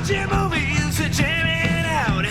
Watching movies, jamming out.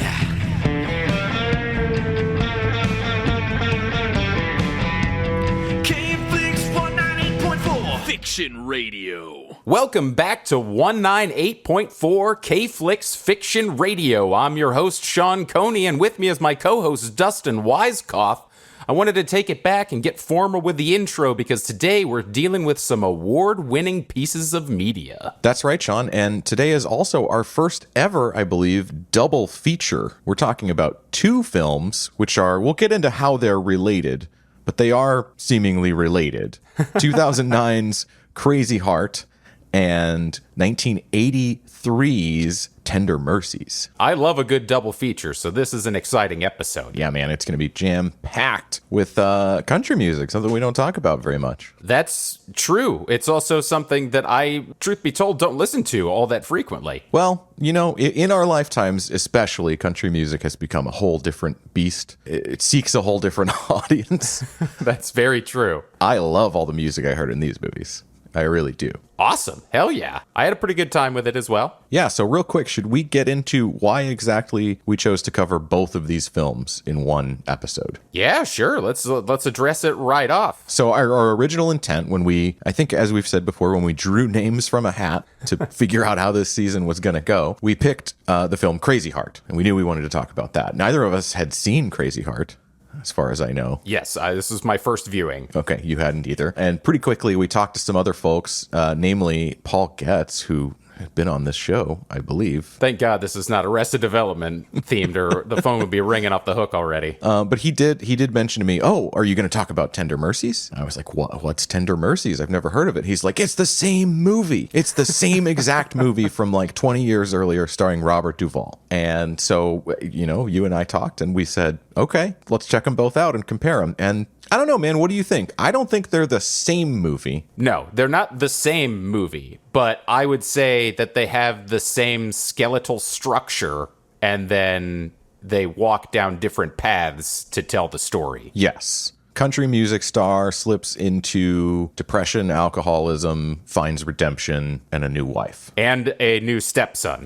K-Flix 198.4 Fiction Radio. Welcome back to 198.4 K-Flix Fiction Radio. I'm your host, Shawn Kohne, and with me is my co-host, Dustin Weiskopf. I wanted to take it back and get formal with the intro because today we're dealing with some award-winning pieces of media. That's right, Shawn, and today is also our first ever, I believe, double feature. We're talking about two films, which are, we'll get into how they're related, but they are seemingly related. 2009's Crazy Heart and 1983's Tender Mercies. I love a good double feature, so this is an exciting episode. Yeah, man, it's going to be jam-packed with country music, something we don't talk about very much. That's true. It's also something that I, truth be told, don't listen to all that frequently. Well, you know, in our lifetimes, especially, country music has become a whole different beast. It seeks a whole different audience. That's very true. I love all the music I heard in these movies. I really do. Awesome. Hell yeah. I had a pretty good time with it as well. Yeah, so real quick, should we get into why exactly we chose to cover both of these films in one episode? Yeah, sure. Let's address it right off. So our original intent when we, I think as we've said before, when we drew names from a hat to figure out how this season was going to go, we picked the film Crazy Heart, and we knew we wanted to talk about that. Neither of us had seen Crazy Heart, as far as I know. Yes, this is my first viewing. Okay, you hadn't either. And pretty quickly, we talked to some other folks, namely Paul Getz, who had been on this show, I believe. Thank God this is not Arrested Development themed, or the phone would be ringing off the hook already. But he did mention to me, oh, are you going to talk about Tender Mercies? I was like, what's Tender Mercies? I've never heard of it. He's like, it's the same movie. It's the same exact movie from like 20 years earlier starring Robert DuVall. And so, you know, you and I talked and we said, okay, let's check them both out and compare them. And I don't know, man. What do you think? I don't think they're the same movie. No, they're not the same movie, but I would say that they have the same skeletal structure, and then they walk down different paths to tell the story. Yes. Country music star slips into depression, alcoholism, finds redemption, and a new wife. And a new stepson.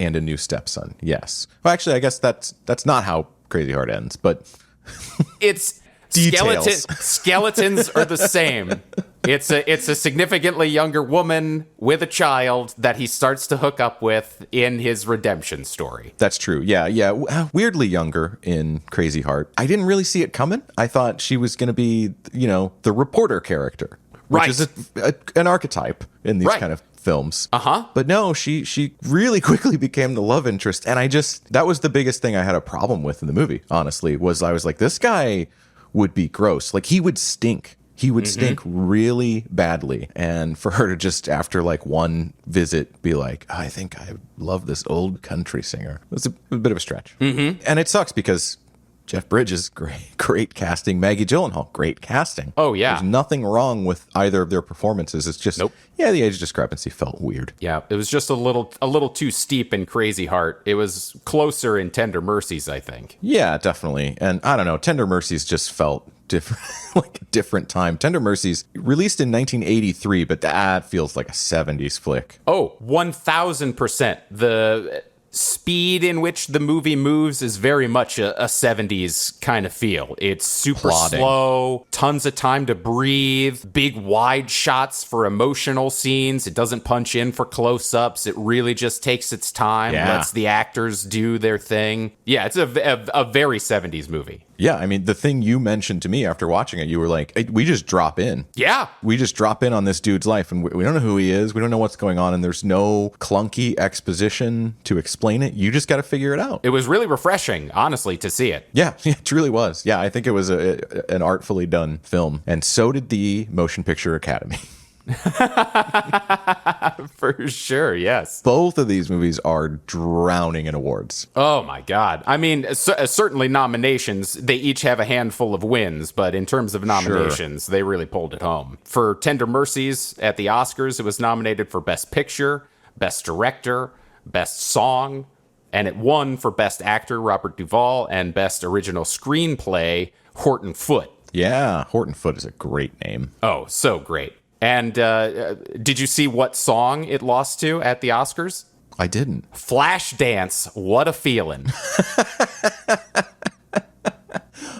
Yes. Well, actually, I guess that's not how Crazy Heart ends, but... It's... Details. Skeletons are the same. It's a significantly younger woman with a child that he starts to hook up with in his redemption story. That's true. Yeah. Weirdly younger in Crazy Heart. I didn't really see it coming. I thought she was going to be, you know, the reporter character, which is an archetype in these kind of films. But no, she really quickly became the love interest, and that was the biggest thing I had a problem with in the movie, honestly, was I was like, this guy would be gross. Like, he would stink. He would stink really badly. And for her to just, after like one visit, be like, I think I love this old country singer. It was a bit of a stretch. And it sucks because Jeff Bridges, great casting. Maggie Gyllenhaal, great casting. Oh, yeah. There's nothing wrong with either of their performances. It's just, yeah, the age discrepancy felt weird. Yeah, it was just a little too steep in Crazy Heart. It was closer in Tender Mercies, I think. Yeah, definitely. And I don't know, Tender Mercies just felt different, like a different time. Tender Mercies, released in 1983, but that feels like a 70s flick. Oh, 1000%. The speed in which the movie moves is very much a 70s kind of feel. It's super slow, tons of time to breathe, big wide shots for emotional scenes. It doesn't punch in for close-ups. It really just takes its time, lets the actors do their thing. Yeah, it's a very 70s movie. Yeah, I mean, the thing you mentioned to me after watching it, you were like, hey, we just drop in. Yeah. We just drop in on this dude's life, and we don't know who he is. We don't know what's going on, and there's no clunky exposition to explain it. You just got to figure it out. It was really refreshing, honestly, to see it. Yeah, it truly was. Yeah, I think it was an artfully done film, and so did the Motion Picture Academy. For sure, yes. Both of these movies are drowning in awards. Oh my God. I mean, certainly nominations, they each have a handful of wins, but in terms of nominations, they really pulled it home. For Tender Mercies at the Oscars, it was nominated for Best Picture, Best Director, Best Song, and it won for Best Actor, Robert DuVall, and Best Original Screenplay, Horton Foote. Yeah, Horton Foote is a great name. Oh, so great. And did you see what song it lost to at the Oscars? I didn't. Flashdance, what a feeling.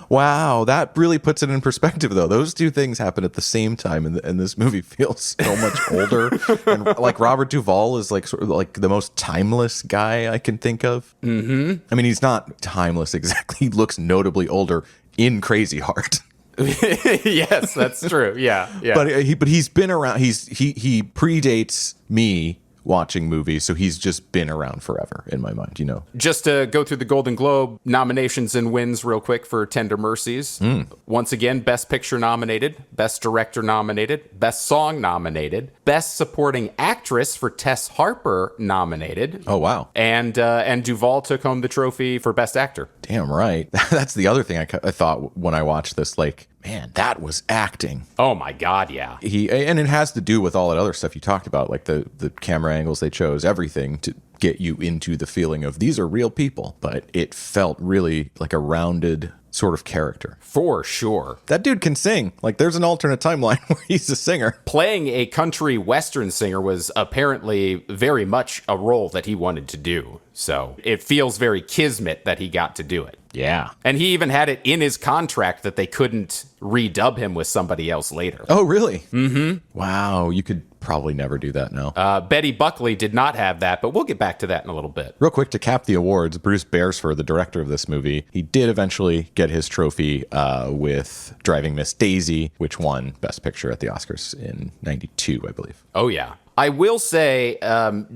Wow, that really puts it in perspective, though. Those two things happen at the same time, and this movie feels so much older. And like Robert DuVall is like sort of like the most timeless guy I can think of. Mm-hmm. I mean, he's not timeless exactly. He looks notably older in Crazy Heart. Yes, that's true. Yeah. But he's been around. He predates me watching movies, so he's just been around forever in my mind, you know. Just to go through the Golden Globe nominations and wins real quick for Tender Mercies. Once again, Best Picture nominated, Best Director nominated, Best Song nominated, Best Supporting Actress for Tess Harper nominated. Oh, wow. And DuVall took home the trophy for Best Actor. Damn right. That's the other thing I thought when I watched this, like, man, that was acting. Oh my God, yeah. And it has to do with all that other stuff you talked about, like the camera angles they chose, everything to get you into the feeling of these are real people. But it felt really like a rounded sort of character. For sure. That dude can sing. Like, there's an alternate timeline where he's a singer. Playing a country western singer was apparently very much a role that he wanted to do. So it feels very kismet that he got to do it. Yeah. And he even had it in his contract that they couldn't redub him with somebody else later. Oh, really? Mm-hmm. Wow. You could probably never do that now. Betty Buckley did not have that, but we'll get back to that in a little bit. Real quick, to cap the awards, Bruce Beresford, the director of this movie, he did eventually get his trophy with Driving Miss Daisy, which won Best Picture at the Oscars in 92, I believe. Oh, yeah. I will say,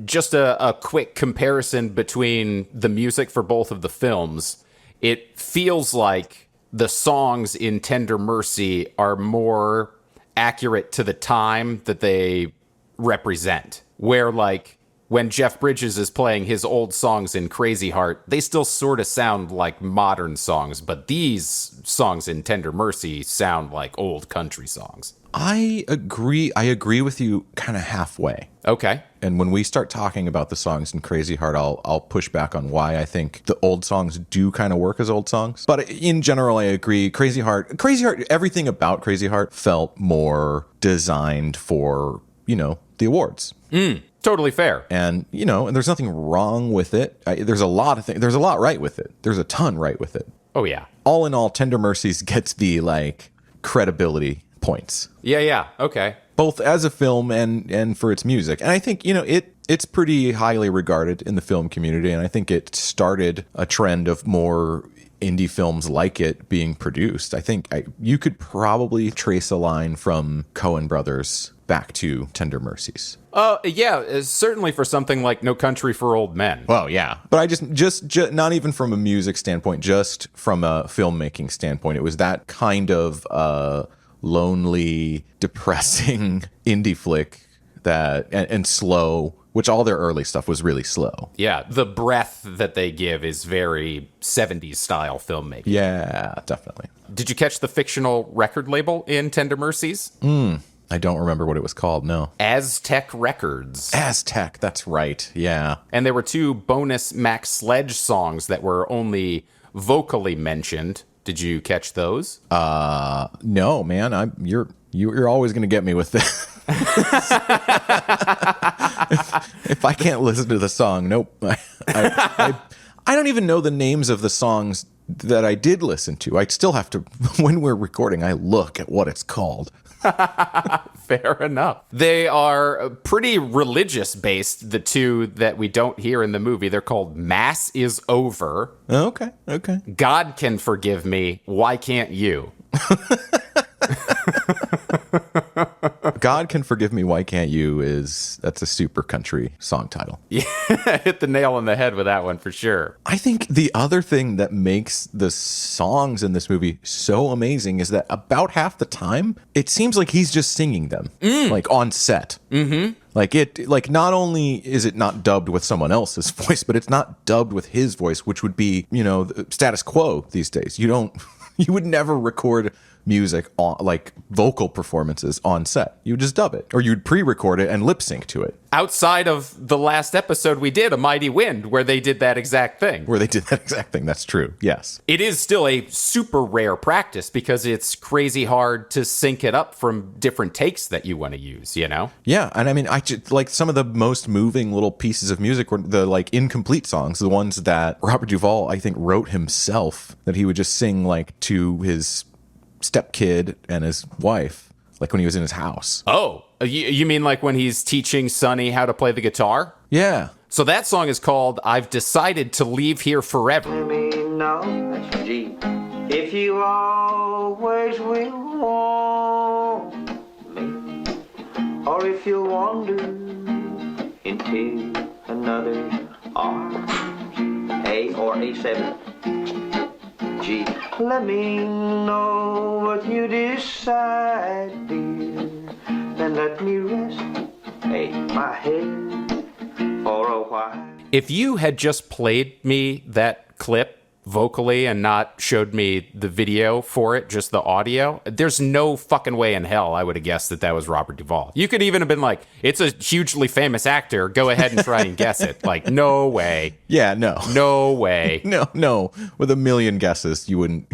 just a quick comparison between the music for both of the films. It feels like the songs in Tender Mercy are more accurate to the time that they represent. Where, like, when Jeff Bridges is playing his old songs in Crazy Heart, they still sort of sound like modern songs, but these songs in Tender Mercy sound like old country songs. I agree with you kind of halfway. Okay. And when we start talking about the songs in Crazy Heart, I'll push back on why I think the old songs do kind of work as old songs. But in general, I agree. Crazy Heart, everything about Crazy Heart felt more designed for, you know, the awards. Totally fair. And, you know, and there's nothing wrong with it. There's a lot of things. There's a lot right with it. There's a ton right with it. Oh, yeah. All in all, Tender Mercies gets the, like, credibility points. Yeah. Okay. Both as a film and for its music. And I think, you know, it's pretty highly regarded in the film community. And I think it started a trend of more indie films like it being produced. I think you could probably trace a line from Coen Brothers back to Tender Mercies. Yeah, certainly for something like No Country for Old Men. Well, yeah. But I just not even from a music standpoint, just from a filmmaking standpoint, it was that kind of lonely, depressing indie flick that and slow, which all their early stuff was really slow. Yeah, the breath that they give is very 70s style filmmaking. Yeah, definitely. Did you catch the fictional record label in Tender Mercies? I don't remember what it was called, no. Aztec Records. Aztec, that's right, yeah. And there were 2 bonus Mac Sledge songs that were only vocally mentioned. Did you catch those? No, man. You're always going to get me with this. if I can't listen to the song, nope. I don't even know the names of the songs that I did listen to. I still have to, when we're recording, I look at what it's called. Fair enough. They are pretty religious based, the 2 that we don't hear in the movie. They're called Mass is Over. Okay. God Can Forgive Me, Why Can't You? God Can Forgive Me, Why Can't You that's a super country song title. Yeah, hit the nail on the head with that one for sure. I think the other thing that makes the songs in this movie so amazing is that about half the time, it seems like he's just singing them, like on set. Mm-hmm. Like not only is it not dubbed with someone else's voice, but it's not dubbed with his voice, which would be, you know, status quo these days. You would never record music on, like vocal performances on set. You would just dub it, or you'd pre-record it and lip sync to it. Outside of the last episode we did, A Mighty Wind, where they did that exact thing. That's true. Yes. It is still a super rare practice because it's crazy hard to sync it up from different takes that you want to use, you know? Yeah, and I mean, I just, like, some of the most moving little pieces of music were the, like, incomplete songs, the ones that Robert DuVall, I think, wrote himself, that he would just sing, like, to his stepkid and his wife, like when he was in his house. Oh, you mean like when he's teaching Sonny how to play the guitar? Yeah. So that song is called I've Decided to Leave Here Forever. Let me know, that's G, if you always will want me, or if you'll wander into another's arms. A or A7. G. Let me know what you decide, dear, then let me rest my head for a while. If you had just played me that clip vocally and not showed me the video for it, just the audio, there's no fucking way in hell I would have guessed that was Robert DuVall. You could even have been like, it's a hugely famous actor. Go ahead and try and guess it. Like, no way. Yeah, no. No way. No. With a million guesses, you wouldn't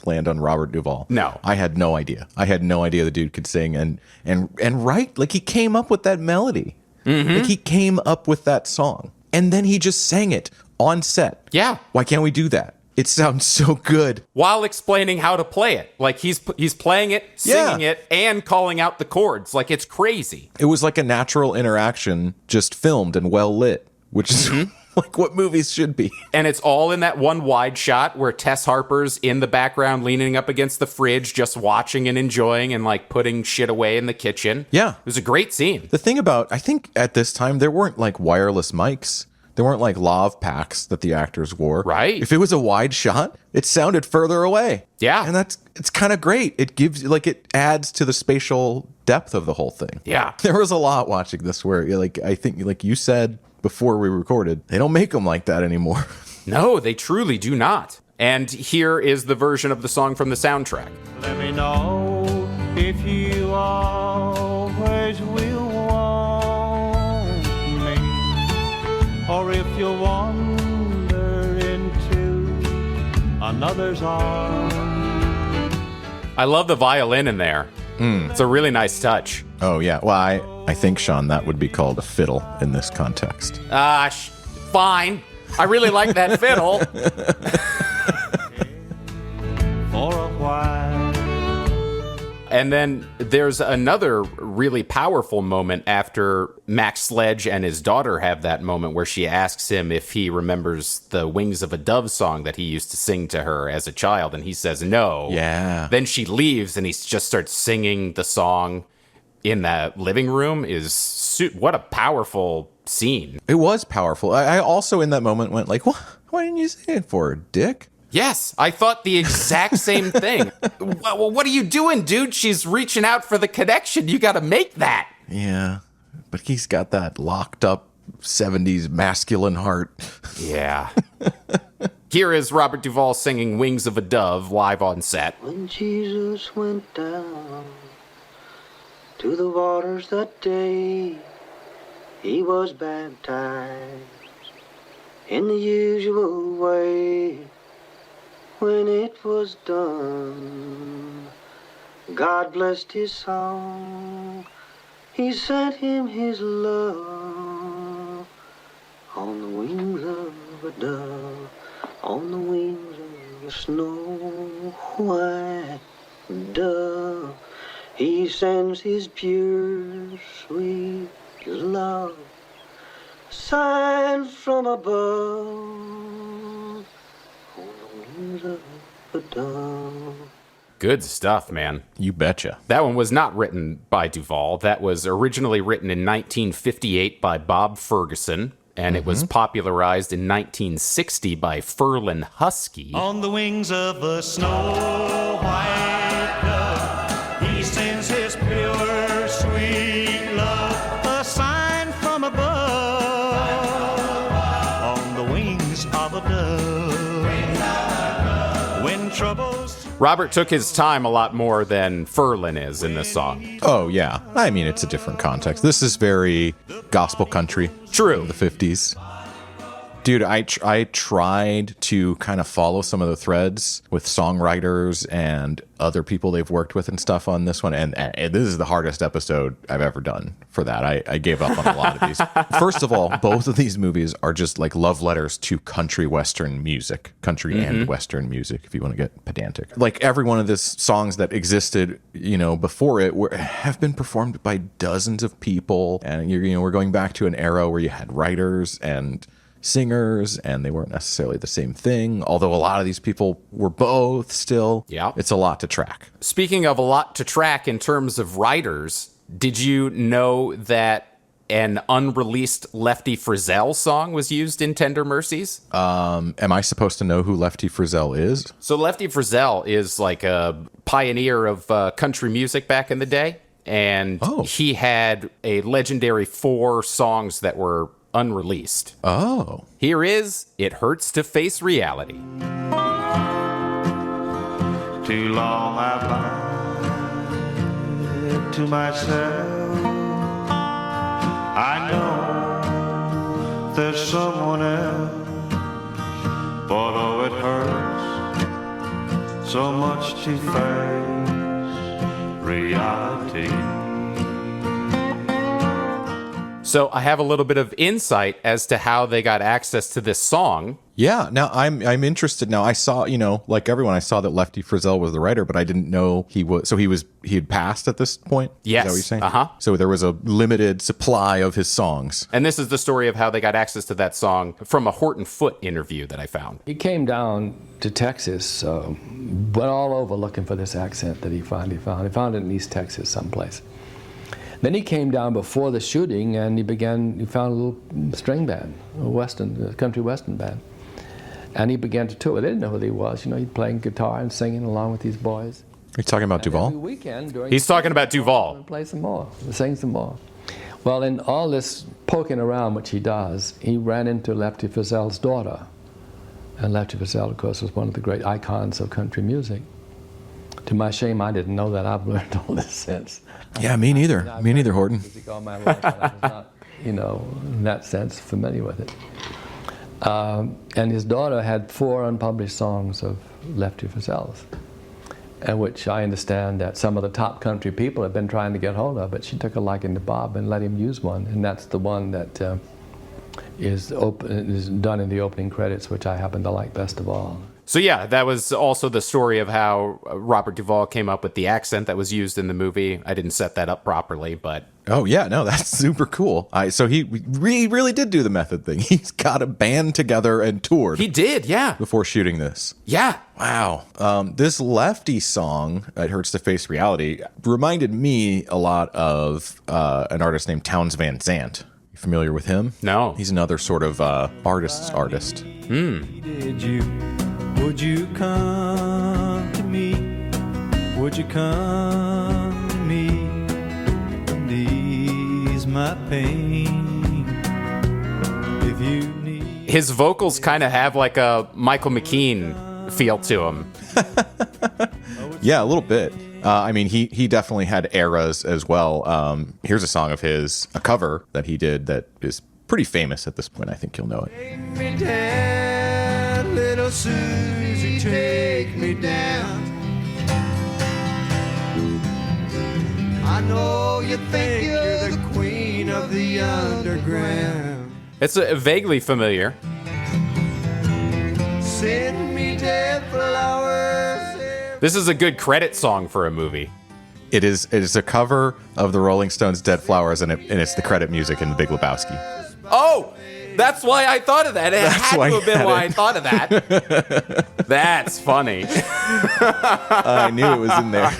land on Robert DuVall. No. I had no idea. The dude could sing and write. Like, he came up with that melody. Mm-hmm. Like, he came up with that song. And then he just sang it on set. Yeah. Why can't we do that? It sounds so good. While explaining how to play it. Like, he's playing it, singing it, and calling out the chords. Like, it's crazy. It was like a natural interaction, just filmed and well lit, which is like what movies should be. And it's all in that one wide shot where Tess Harper's in the background leaning up against the fridge, just watching and enjoying and, like, putting shit away in the kitchen. Yeah. It was a great scene. The thing about, I think at this time, there weren't, like, wireless mics. There weren't, like, lav packs that the actors wore. Right. If it was a wide shot, it sounded further away. Yeah. And it's kind of great. It gives, like, it adds to the spatial depth of the whole thing. Yeah. There was a lot watching this where, like, I think, like you said before we recorded, they don't make them like that anymore. No, they truly do not. And here is the version of the song from the soundtrack. Let me know if you always will want me, or if you'll wander into another's arms. I love the violin in there. It's a really nice touch. Oh, yeah. Well, I think, Shawn, that would be called a fiddle in this context. Fine. I really like that fiddle. For a while. And then there's another really powerful moment after Mac Sledge and his daughter have that moment where she asks him if he remembers the Wings of a Dove song that he used to sing to her as a child, and he says no. Yeah. Then she leaves, and he just starts singing the song in that living room. What a powerful scene. It was powerful. I also, in that moment, went like, why didn't you say it for her, dick? Yes, I thought the exact same thing. Well, what are you doing, dude? She's reaching out for the connection. You got to make that. Yeah, but he's got that locked up 70s masculine heart. Yeah. Here is Robert DuVall singing Wings of a Dove live on set. When Jesus went down to the waters that day, he was baptized in the usual way. When it was done, God blessed his song. He sent him his love on the wings of a dove, on the wings of a snow white dove. He sends his pure, sweet love, sign from above. Good stuff, man. You betcha. That one was not written by DuVall. That was originally written in 1958 by Bob Ferguson, and it was popularized in 1960 by Ferlin Husky. On the wings of a snow white dove, he sends his pure, sweet love, a sign from above. On the wings of a dove, when troubles... Robert took his time a lot more than Ferlin is in this song. Oh, yeah. I mean, it's a different context. This is very gospel country. True. The 50s. Dude, I tried to kind of follow some of the threads with songwriters and other people they've worked with and stuff on this one, and this is the hardest episode I've ever done for that. I gave up on a lot of these. First of all, both of these movies are just like love letters to country western music, country and western music, if you want to get pedantic. Like every one of these songs that existed, before it have been performed by dozens of people, and we're going back to an era where you had writers and singers, and they weren't necessarily the same thing, although a lot of these people were both still. Yeah. It's a lot to track. Speaking of a lot to track in terms of writers, did you know that an unreleased Lefty Frizzell song was used in Tender Mercies? Am I supposed to know who Lefty Frizzell is? So Lefty Frizzell is like a pioneer of country music back in the day, and he had a legendary 4 songs that were unreleased. Oh. Here is It Hurts to Face Reality. Too long I've lied to myself. I know there's someone else, but oh, it hurts so much to face reality. So I have a little bit of insight as to how they got access to this song. Yeah, now I'm interested. Now I saw, like everyone, I saw that Lefty Frizzell was the writer, but I didn't know he had passed at this point? Yes. Is that what you're saying? Uh-huh. So there was a limited supply of his songs. And this is the story of how they got access to that song from a Horton Foote interview that I found. He came down to Texas, went all over looking for this accent that he finally found. He found it in East Texas someplace. Then he came down before the shooting, and he found a little string band, a country western band. And he began to tour. They didn't know who he was. He'd playing guitar and singing along with these boys. Are you talking about DuVall? Every weekend during He's talking about DuVall. And play some more, sing some more. Well, in all this poking around, which he does, he ran into Lefty Frizzell's daughter. And Lefty Frizzell, of course, was one of the great icons of country music. To my shame, I didn't know that. I've learned all this since. Yeah, me neither. Me neither, Horton. Music all my life, and I was not, in that sense, familiar with it. And his daughter had 4 unpublished songs of Lefty Frizzell's, and which I understand that some of the top country people have been trying to get hold of, but she took a liking to Bob and let him use one, and that's the one that is done in the opening credits, which I happen to like best of all. So yeah, that was also the story of how Robert DuVall came up with the accent that was used in the movie. I didn't set that up properly, but... Oh, yeah, no, that's super cool. So he really did do the method thing. He's got a band together and toured. He did, yeah. Before shooting this. Yeah. Wow. This Lefty song, It Hurts to Face Reality, reminded me a lot of an artist named Townes Van Zandt. You familiar with him? No. He's another sort of artist's artist. Would you come to me? Would you come to me and ease my pain? If you need... His vocals kind of have like a Michael McKean feel to them. Yeah, a little bit. He definitely had eras as well. Here's a song of his, a cover that he did that is pretty famous at this point. I think you'll know it. Take me down, little Susie, take me down. I know you think you're the queen of the underground. It's vaguely familiar. Send me dead flowers. This is a good credit song for a movie. It is a cover of the Rolling Stones' Dead Flowers, and it's the credit music in The Big Lebowski. Oh, that's why I thought of that. It had to have been why I thought of that. That's funny. I knew it was in there.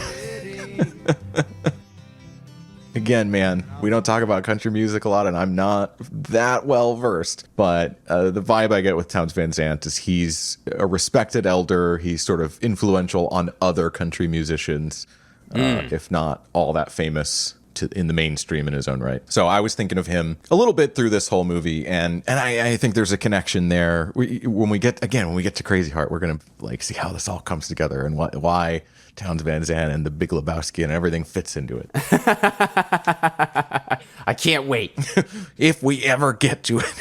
Again, man, we don't talk about country music a lot, and I'm not that well versed. But the vibe I get with Townes Van Zandt is he's a respected elder. He's sort of influential on other country musicians, if not all that famous in the mainstream in his own right. So I was thinking of him a little bit through this whole movie, and I think there's a connection there. When we get to Crazy Heart, we're gonna like see how this all comes together and why Townes Van Zandt and the Big Lebowski and everything fits into it. I can't wait. If we ever get to it.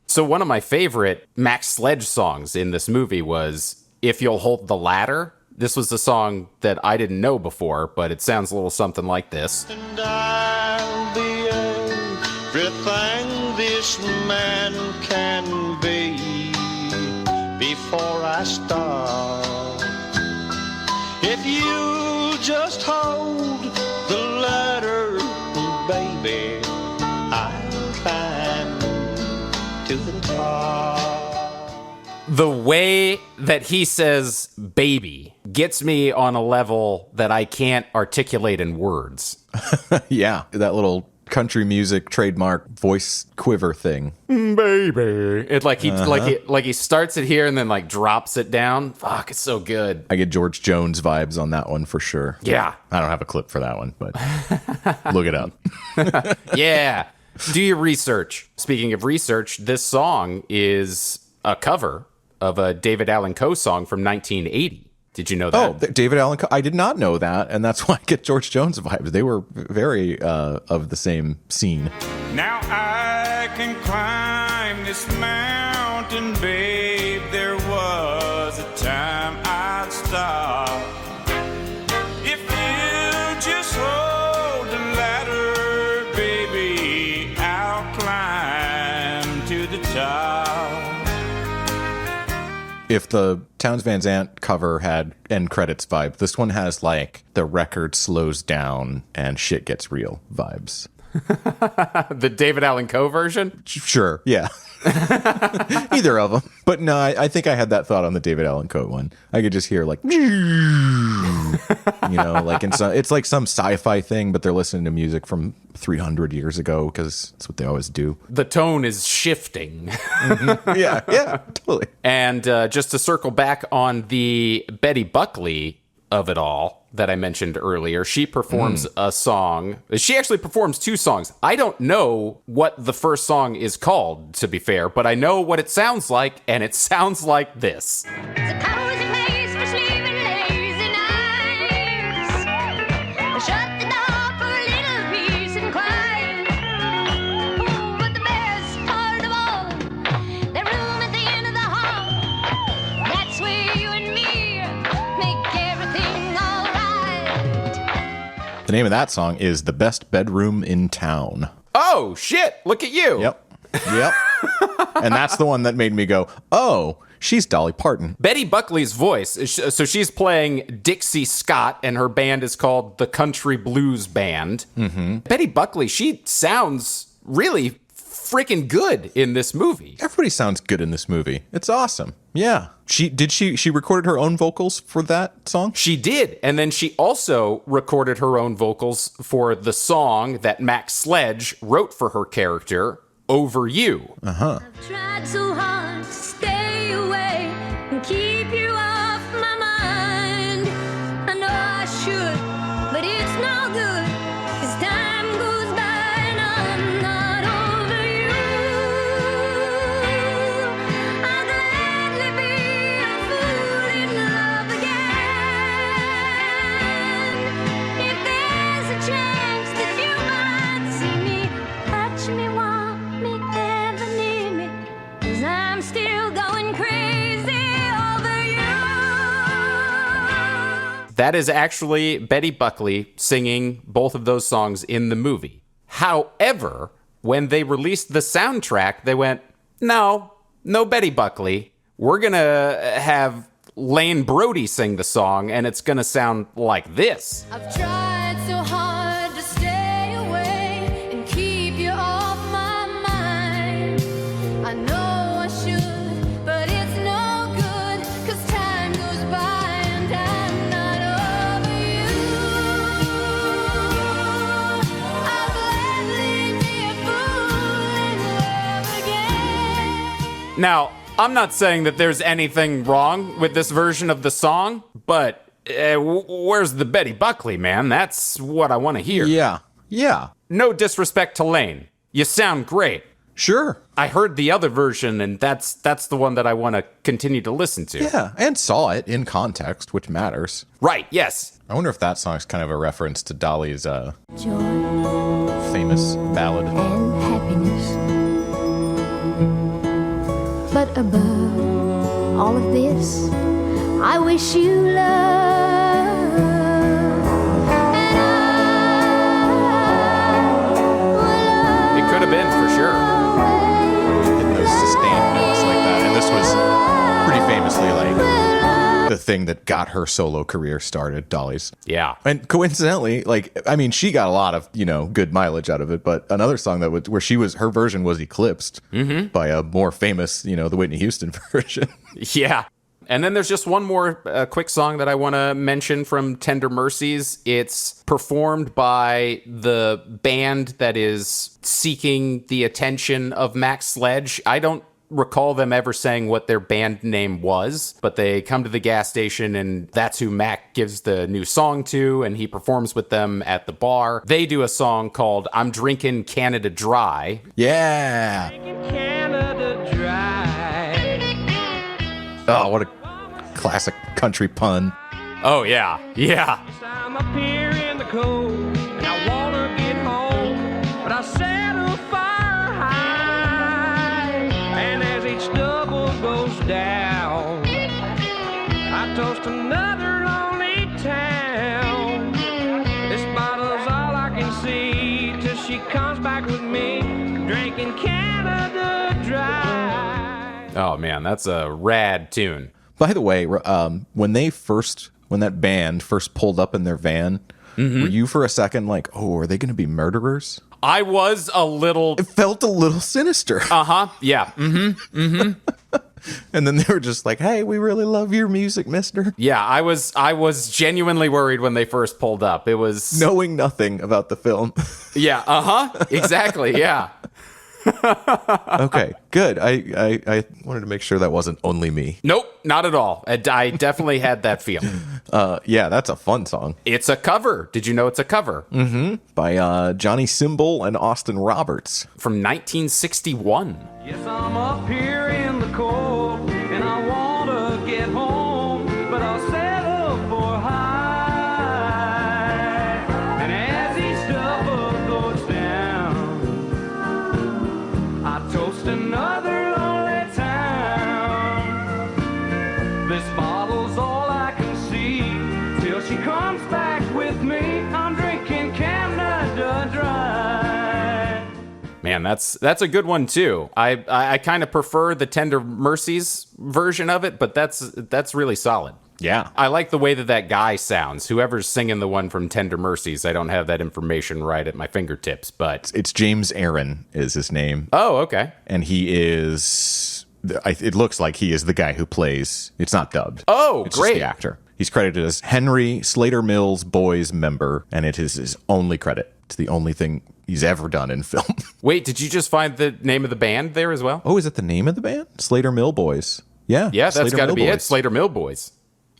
So one of my favorite Mac Sledge songs in this movie was If You'll Hold the Ladder. This was a song that I didn't know before, but it sounds a little something like this. And I'll be everything this man can be before I start. If you just hold the ladder, baby, I'll climb to the top. The way that he says baby gets me on a level that I can't articulate in words. Yeah, that little country music trademark voice quiver thing. Baby. It like he starts it here and then like drops it down. Fuck, it's so good. I get George Jones vibes on that one for sure. Yeah. I don't have a clip for that one, but look it up. Yeah. Do your research. Speaking of research, this song is a cover of a David Allan Coe song from 1980. Did you know that? Oh, David Allan Coe. I did not know that, and that's why I get George Jones vibes. They were very of the same scene. Now I can climb this mountain, babe. There was a time I'd stop. If you just hold the ladder, baby, I'll climb to the top. If the Townes Van Zandt cover had end credits vibe, this one has like the record slows down and shit gets real vibes. The David Allan Coe version? Sure, yeah. Either of them. But no, I think I had that thought on the David Allan Coe one. I could just hear like, like it's like some sci-fi thing, but they're listening to music from 300 years ago because that's what they always do. The tone is shifting. Mm-hmm. Yeah, totally. And just to circle back on the Betty Buckley of it all that I mentioned earlier, she performs a song. She actually performs two songs. I don't know what the first song is called, to be fair, but I know what it sounds like, and it sounds like this. It's a cozy place for sleeping lazy nights. Shut the door for a little peace and quiet. Oh, but the best part of all, that room at the end of the hall, that's where you and me make everything all right. The name of that song is The Best Bedroom in Town. Oh, shit, look at you. Yep. And that's the one that made me go, oh, she's Dolly Parton. Betty Buckley's voice, so she's playing Dixie Scott, and her band is called the Country Blues Band. Mm-hmm. Betty Buckley, she sounds really freaking good in this movie. Everybody sounds good in this movie. It's awesome. Yeah. She recorded her own vocals for that song? She did. And then she also recorded her own vocals for the song that Mac Sledge wrote for her character, Over You. Uh-huh. I've tried so hard to stay away and keep you off my mind. I know I should, but it's no good, 'cause time goes by and I'm not over you. I'll gladly be a fool in love again. If there's a chance that you might see me, touch me, want me, ever need me, 'cause I'm still going crazy over you. That is actually Betty Buckley singing both of those songs in the movie. However, when they released the soundtrack, they went, no Betty Buckley. We're going to have Lane Brody sing the song, and it's going to sound like this. I've tried so hard to stay away and keep you off my mind. I know I should, but it's no good, 'cause time goes by and I'm not over you. I'll gladly be a fool in love again. Now, I'm not saying that there's anything wrong with this version of the song, but where's the Betty Buckley, man? That's what I want to hear. Yeah. No disrespect to Lane. You sound great. Sure. I heard the other version, and that's the one that I want to continue to listen to. Yeah, and saw it in context, which matters. Right, yes. I wonder if that song's kind of a reference to Dolly's Joy famous ballad. and happiness. But above all of this, I wish you love. And I It could have been, for sure. Hitting those sustained notes like that. And this was pretty famously like the thing that got her solo career started, Dolly's. Yeah. And coincidentally, like, I mean, she got a lot of, good mileage out of it, but another song that was where her version was eclipsed by a more famous, the Whitney Houston version. Yeah. And then there's just one more quick song that I want to mention from Tender Mercies. It's performed by the band that is seeking the attention of Mac Sledge. I don't recall them ever saying what their band name was, but they come to the gas station and that's who Mac gives the new song to, and he performs with them at the bar. They do a song called I'm Drinking Canada Dry. Yeah. Canada dry. Oh, what a classic country pun. Oh, yeah. Yeah. I'm up here in the cold, and I wanna get home, but I set a fire high, and as each double goes down, I toast another lonely town. This bottle's all I can see till she comes back with me, drinking Canada Dry. Oh, man, that's a rad tune. By the way, when that band first pulled up in their van, were you for a second like, oh, are they going to be murderers? I was a little... It felt a little sinister. Uh-huh, yeah. And then they were just like, hey, we really love your music, mister. Yeah, I was genuinely worried when they first pulled up. It was... Knowing nothing about the film. Yeah, uh-huh, exactly, yeah. Okay, good. I wanted to make sure that wasn't only me. Nope, not at all. I definitely had that feel. Yeah, that's a fun song. It's a cover. Did you know it's a cover? By Johnny Cymbal and Austin Roberts. From 1961. Yes, I'm up here in the cold, and I want to get home, but I'll settle for high. And as each double goes down, I toast another lonely town. This bottle's all I can see till she comes back with me. I'm drinking Canada Dry. Man, that's a good one too. I kind of prefer the Tender Mercies version of it, but that's really solid. Yeah. I like the way that guy sounds. Whoever's singing the one from Tender Mercies, I don't have that information right at my fingertips, but... It's James Aaron is his name. Oh, okay. And he is... It looks like he is the guy who plays... It's not dubbed. Oh, it's great. Just the actor. He's credited as Henry Slater Mills Boys member, and it is his only credit. It's the only thing he's ever done in film. Wait, did you just find the name of the band there as well? Oh, is it the name of the band? Slater Mill Boys. Yeah. Yeah, that's Slater got to Mill be Boys. it. Slater Mill Boys.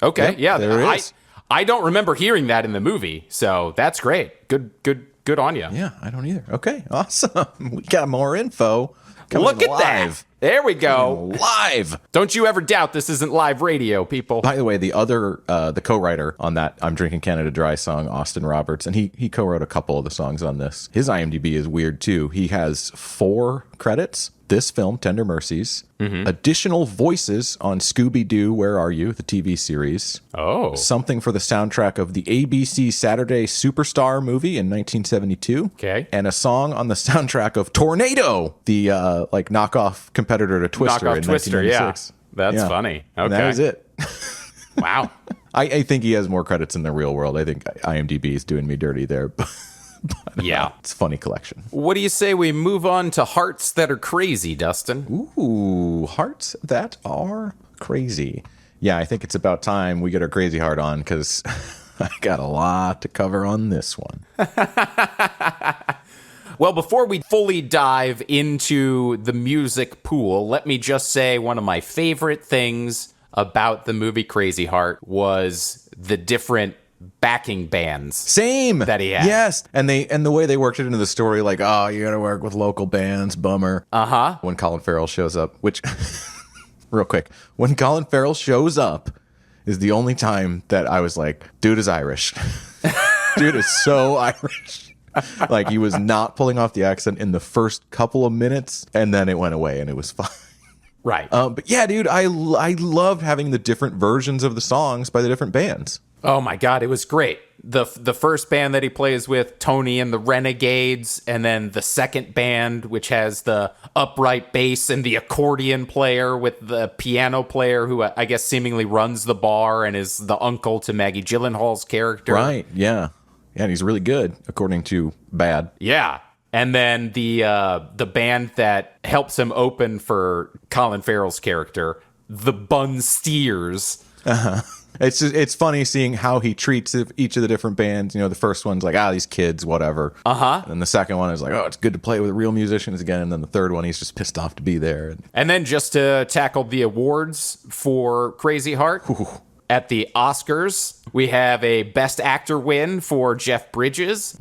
Okay, yeah. there it is. I don't remember hearing that in the movie, so that's great. Good on you. Yeah, I don't either. Okay, awesome. We got more info. Coming Look at live. that. There we go. Live. Don't you ever doubt this isn't live radio, people. By the way, the co-writer on that I'm Drinking Canada Dry song, Austin Roberts, and he co-wrote a couple of the songs on this. His IMDb is weird too. He has 4 credits. This film, Tender Mercies. Additional voices on Scooby-Doo, Where Are You? The TV series. Oh. Something for the soundtrack of the ABC Saturday Superstar movie in 1972. Okay. And a song on the soundtrack of Tornado, the knockoff competitor to Twister Knockoff in Twister, 1996. yeah. That's funny. Okay. And that was it. Wow. I think he has more credits in the real world. I think IMDb is doing me dirty there. But Yeah. it's a funny collection. What do you say we move on to Hearts That Are Crazy, Dustin? Ooh, Hearts That Are Crazy. Yeah, I think it's about time we get our crazy heart on because I got a lot to cover on this one. Well, before we fully dive into the music pool, let me just say one of my favorite things about the movie Crazy Heart was the different backing bands. Same that he had. Yes, and the way they worked it into the story, like, oh, you got to work with local bands, bummer. When Colin Farrell shows up, which, real quick, when Colin Farrell shows up, is the only time that I was like, dude is Irish. Dude is so Irish. Like, he was not pulling off the accent in the first couple of minutes, and then it went away, and it was fine. Right. But yeah, dude, I loved having the different versions of the songs by the different bands. Oh my God, it was great. The first band that he plays with, Tony and the Renegades, and then the second band, which has the upright bass and the accordion player with the piano player who I guess seemingly runs the bar and is the uncle to Maggie Gyllenhaal's character. Right, yeah. Yeah, and he's really good, according to Bad. Yeah. And then the band that helps him open for Colin Farrell's character, the Bun Steers. It's funny seeing how he treats each of the different bands. You know, the first one's like, these kids, whatever. And then the second one is like, oh, it's good to play with real musicians again. And then the third one, he's just pissed off to be there. And then just to tackle the awards for Crazy Heart. At the Oscars, we have a Best Actor win for Jeff Bridges,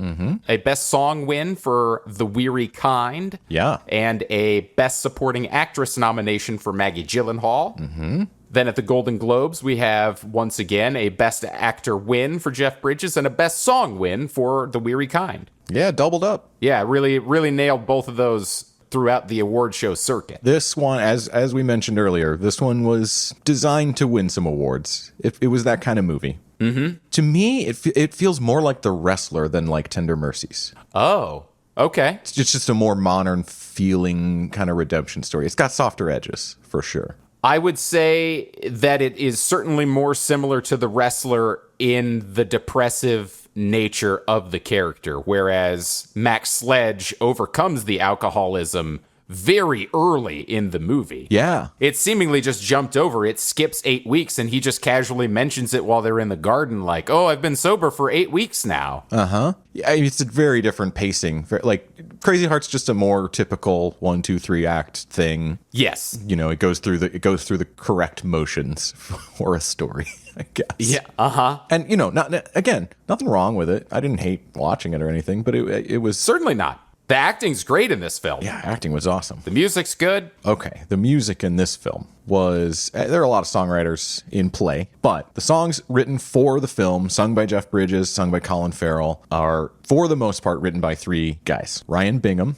a Best Song win for The Weary Kind, and a Best Supporting Actress nomination for Maggie Gyllenhaal. Then at the Golden Globes, we have, once again, a Best Actor win for Jeff Bridges and a Best Song win for The Weary Kind. Yeah, doubled up. Yeah, really nailed both of those throughout the award show circuit. This one, as we mentioned earlier, this one was designed to win some awards. It was that kind of movie. To me, it feels more like The Wrestler than like Tender Mercies. Oh, okay. It's just a more modern feeling kind of redemption story. It's got softer edges, for sure. I would say that it is certainly more similar to The Wrestler in the depressive nature of the character, whereas Mac Sledge overcomes the alcoholism very early in the movie. Yeah. It seemingly just jumped over. It skips 8 weeks, and he just casually mentions it while they're in the garden, like, oh, I've been sober for 8 weeks now. Yeah, it's a very different pacing. Like, Crazy Heart's just a more typical 1, 2, 3 act thing. Yes. You know, it goes through the correct motions for a story, I guess. Yeah. And, you know, nothing wrong with it. I didn't hate watching it or anything, but it was... Certainly not. The acting's great in this film. Yeah, acting was awesome. The music's good. Okay, the music in this film was... There are a lot of songwriters in play, but the songs written for the film, sung by Jeff Bridges, sung by Colin Farrell, are, for the most part, written by 3 guys. Ryan Bingham,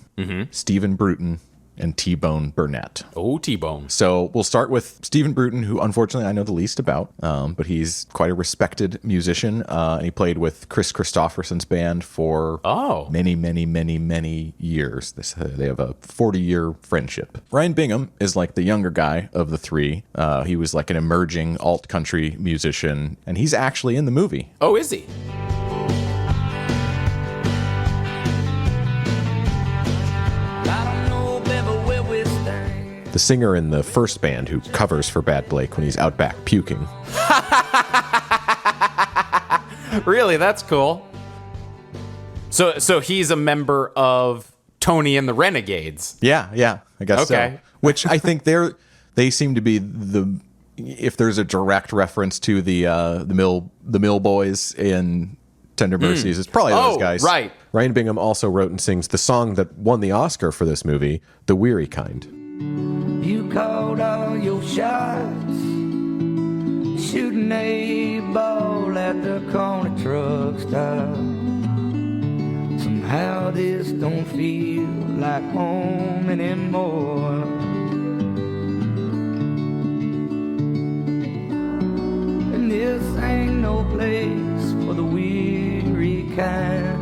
Stephen Bruton, and T-Bone Burnett. Oh, T-Bone. So we'll start with Stephen Bruton, who unfortunately I know the least about, but he's quite a respected musician, and he played with Chris Christopherson's band for many years. They have a 40-year friendship. Ryan Bingham is like the younger guy of the 3. He was like an emerging alt-country musician, and he's actually in the movie. Oh, is he? The singer in the first band who covers for Bad Blake when he's out back puking. Really? That's cool. So he's a member of Tony and the Renegades. Yeah, I guess okay. So. Which I think they seem to be if there's a direct reference to the Mill Boys in Tender Mercies, it's probably those guys. Right. Ryan Bingham also wrote and sings the song that won the Oscar for this movie, The Weary Kind. You called all your shots, shooting a ball at the corner truck stop. Somehow this don't feel like home anymore. And this ain't no place for the weary kind.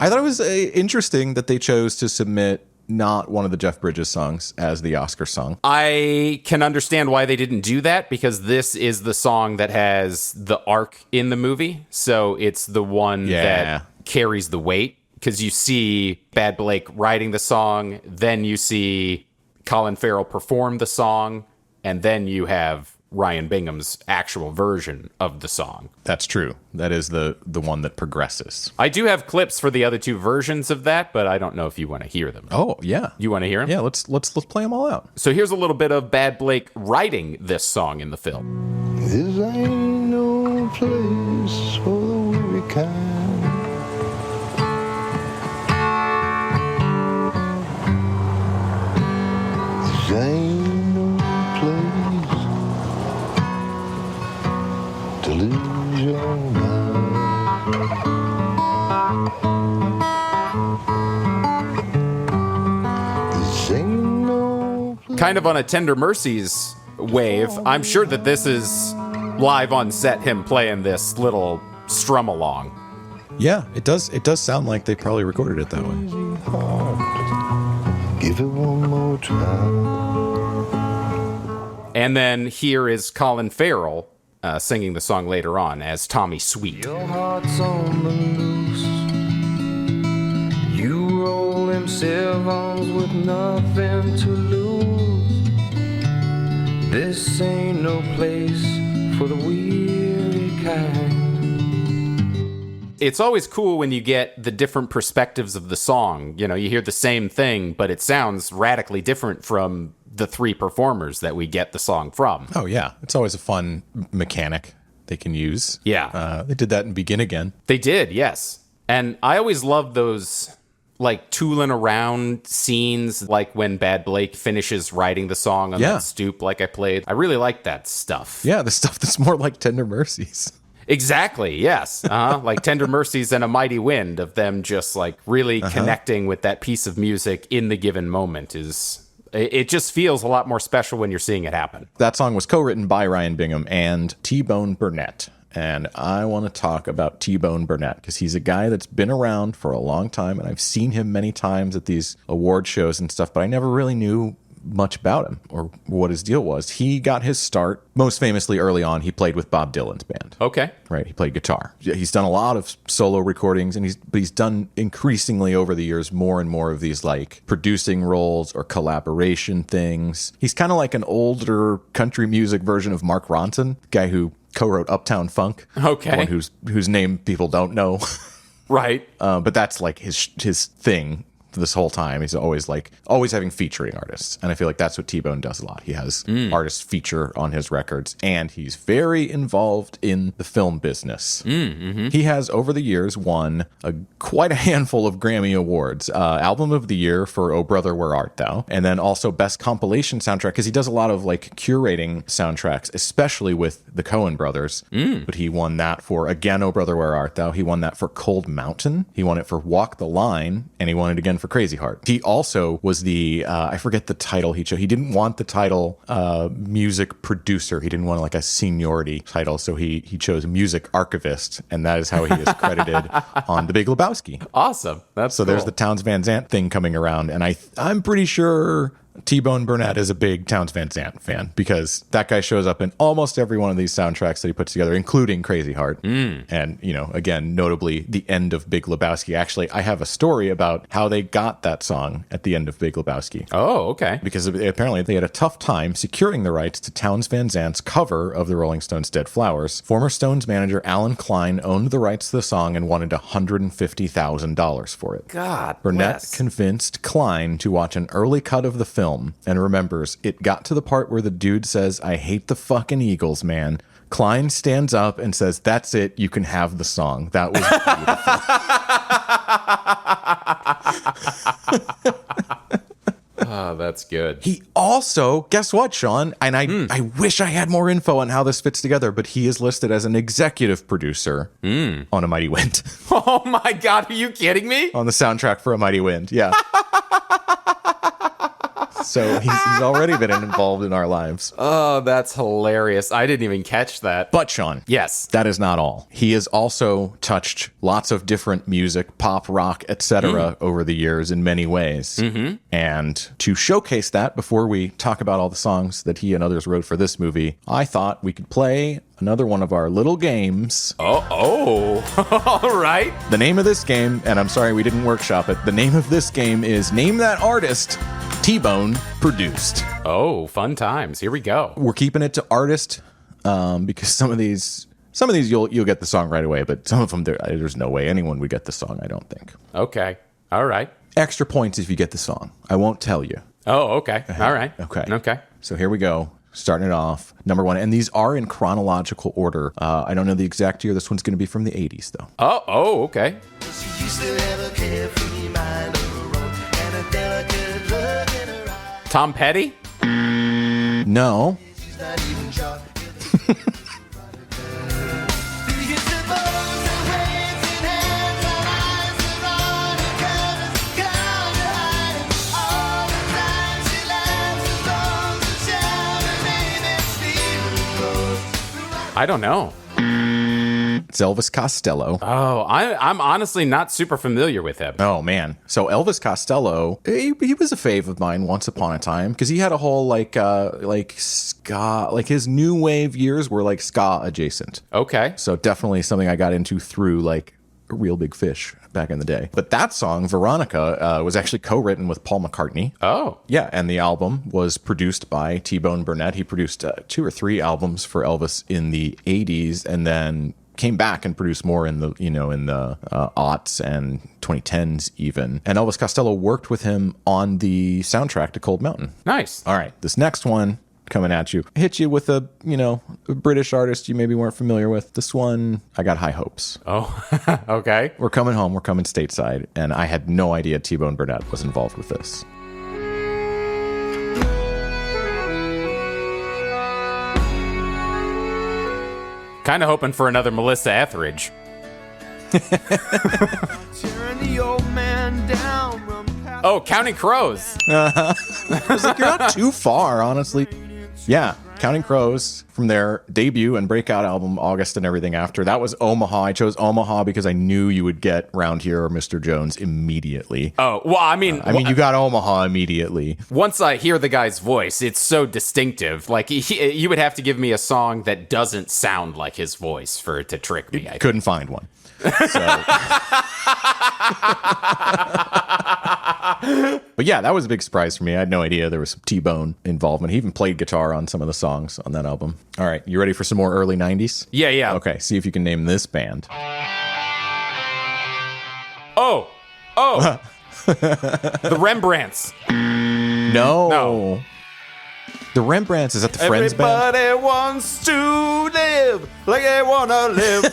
I thought it was interesting that they chose to submit not one of the Jeff Bridges songs as the Oscar song. I can understand why they didn't do that, because this is the song that has the arc in the movie. So it's the one that carries the weight, because you see Bad Blake writing the song, then you see Colin Farrell perform the song, and then you have Ryan Bingham's actual version of the song. That's true. That is the one that progresses. I do have clips for the other two versions of that, but I don't know if you want to hear them. Oh, yeah. You want to hear them? Yeah, let's play them all out. So here's a little bit of Bad Blake writing this song in the film. This ain't no place for the weary kind. This ain't no place to lose your mind. This ain't no place. Kind of on a Tender Mercies wave, I'm sure that this is live on set, him playing this little strum along. Yeah, it does sound like they probably recorded it that way. Give it one more try. And then here is Colin Farrell singing the song later on as Tommy Sweet. Your heart's on the loose. You roll them sevens with nothing to lose. This ain't no place for the weary kind. It's always cool when you get the different perspectives of the song. You know, you hear the same thing, but it sounds radically different from the three performers that we get the song from. Oh, yeah. It's always a fun mechanic they can use. Yeah. They did that in Begin Again. They did, yes. And I always love those, like, tooling around scenes, like when Bad Blake finishes writing the song on that stoop like I played. I really like that stuff. Yeah, the stuff that's more like Tender Mercies. Exactly, yes. Like Tender Mercies and A Mighty Wind, of them just, like, really connecting with that piece of music in the given moment is... It just feels a lot more special when you're seeing it happen. That song was co-written by Ryan Bingham and T-Bone Burnett. And I want to talk about T-Bone Burnett because he's a guy that's been around for a long time, and I've seen him many times at these award shows and stuff, but I never really knew much about him or what his deal was. He got his start, most famously early on, he played with Bob Dylan's band. Okay. Right, he played guitar. He's done a lot of solo recordings, and he's done increasingly over the years more and more of these like producing roles or collaboration things. He's kind of like an older country music version of Mark Ronson, guy who co-wrote Uptown Funk. Okay. One whose name people don't know. Right. But that's like his thing. This whole time he's always having featuring artists, and I feel like that's what T-Bone does a lot. He has artists feature on his records, and he's very involved in the film business. He has over the years won quite a handful of Grammy Awards, Album of the Year for Oh Brother Where Art Thou, and then also Best Compilation Soundtrack, because he does a lot of like curating soundtracks, especially with the Coen brothers. But he won that for, again, Oh Brother Where Art Thou. He won that for Cold Mountain. He won it for Walk the Line, and he won it again for Crazy Heart. He also was the I forget the title he chose. He didn't want the title music producer. He didn't want like a seniority title, so he chose music archivist, and that is how he is credited on The Big Lebowski. Awesome. That's so cool. There's the Townes Van Zandt thing coming around, and I'm pretty sure T-Bone Burnett is a big Townes Van Zandt fan because that guy shows up in almost every one of these soundtracks that he puts together, including Crazy Heart. And, you know, again, notably the end of Big Lebowski. Actually, I have a story about how they got that song at the end of Big Lebowski. Oh, okay. Because apparently they had a tough time securing the rights to Townes Van Zandt's cover of the Rolling Stones' Dead Flowers. Former Stones manager Alan Klein owned the rights to the song and wanted $150,000 for it. God Burnett bless. convinced Klein to watch an early cut of the film and remembers it got to the part where the dude says, "I hate the fucking Eagles, man." Klein stands up and says, "That's it. You can have the song." That was beautiful. Oh, that's good. He also, guess what, Shawn? And I wish I had more info on how this fits together, but he is listed as an executive producer on A Mighty Wind. Oh my God, are you kidding me? On the soundtrack for A Mighty Wind, yeah. So he's already been involved in our lives. Oh, that's hilarious. I didn't even catch that. But Shawn, yes, that is not all. He has also touched lots of different music, pop, rock, etc. over the years in many ways. And to showcase that, before we talk about all the songs that he and others wrote for this movie, I thought we could play another one of our little games. Oh, all right. The name of this game, and I'm sorry we didn't workshop it, the name of this game is Name That Artist T-Bone produced. Oh, fun times. Here we go. We're keeping it to artist because some of these you'll get the song right away, but some of them there's no way anyone would get the song, I don't think. Okay. All right. Extra points if you get the song. I won't tell you. Oh, okay. All right. Okay. So here we go. Starting it off, number one. And these are in chronological order. I don't know the exact year. This one's going to be from the 80s, though. Oh, okay. She used to have a carefree mind of her own and a delicate look in her eye. Tom Petty? No. She's not even sure. Do you suppose that waves in hands are eyes that run and colors come to hide? All the time she laughs and blows and shouts and maybe Stephen goes. I don't know. It's Elvis Costello. Oh, I'm honestly not super familiar with him. Oh, man. So Elvis Costello, he was a fave of mine once upon a time because he had a whole like ska, like his new wave years were like ska adjacent. Okay. So definitely something I got into through like a Real Big Fish back in the day. But that song, Veronica, was actually co-written with Paul McCartney. Oh. Yeah, and the album was produced by T-Bone Burnett. He produced 2 or 3 albums for Elvis in the 80s and then came back and produced more in the aughts and 2010s even. And Elvis Costello worked with him on the soundtrack to Cold Mountain. Nice. All right, this next one coming at you. Hit you with a British artist you maybe weren't familiar with. This one, I got high hopes. Oh, okay. We're coming home. We're coming stateside. And I had no idea T-Bone Burnett was involved with this. Kind of hoping for another Melissa Etheridge. Oh, Counting Crows. I was like, you're not too far, honestly. Yeah, Counting Crows from their debut and breakout album, August and everything after. That was Omaha. I chose Omaha because I knew you would get Round Here or Mr. Jones immediately. Oh, well, I mean, you got Omaha immediately. Once I hear the guy's voice, it's so distinctive. Like, you would have to give me a song that doesn't sound like his voice for it to trick me. I couldn't find one. So. But yeah, that was a big surprise for me. I had no idea there was some T-Bone involvement. He even played guitar on some of the songs on that album. All right, you ready for some more early 90s? Yeah. Okay, see if you can name this band. Oh. The Rembrandts. No. The Rembrandts, is that the Friends band? Everybody wants to live like they want to live.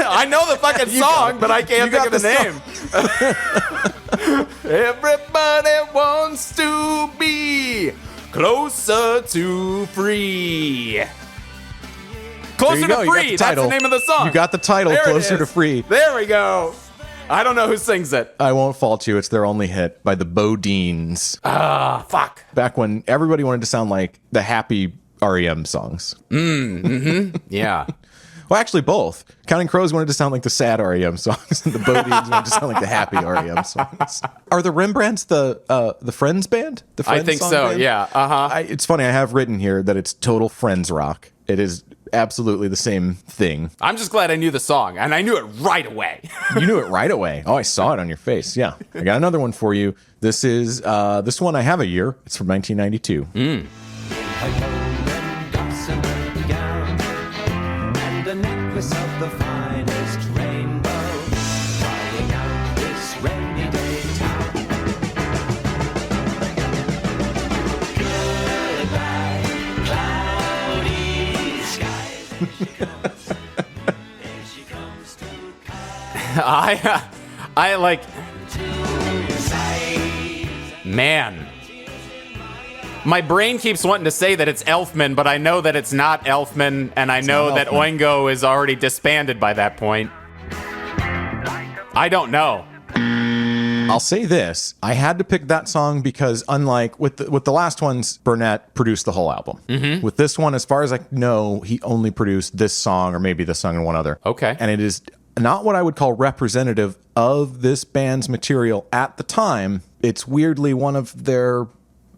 I know the fucking song, but I can't think of the name. Everybody wants to be closer to free. Closer to free. That's the name of the song. You got the title, there Closer to Free. There we go. I don't know who sings it. I won't fault you. It's their only hit by the Bodines. Fuck. Back when everybody wanted to sound like the happy REM songs. Yeah. Well, actually, both. Counting Crows wanted to sound like the sad REM songs, and the Bodines wanted to sound like the happy REM songs. Are the Rembrandts the Friends band? The Friends I think song so, band? yeah. It's funny, I have written here that it's total Friends rock. It is absolutely the same thing. I'm just glad I knew the song, and I knew it right away. You knew it right away. Oh, I saw it on your face. Yeah. I got another one for you. This is, this one I have a year. It's from 1992. And a necklace of the finest rainbow, flying out this rainy day town. Goodbye, cloudy skies. Here she comes to I like, man. My brain keeps wanting to say that it's Elfman, but I know that it's not Elfman, and I know that Oingo is already disbanded by that point. I don't know. I'll say this. I had to pick that song because unlike with the last ones, Burnett produced the whole album. Mm-hmm. With this one, as far as I know, he only produced this song or maybe this song and one other. Okay. And it is not what I would call representative of this band's material at the time. It's weirdly one of their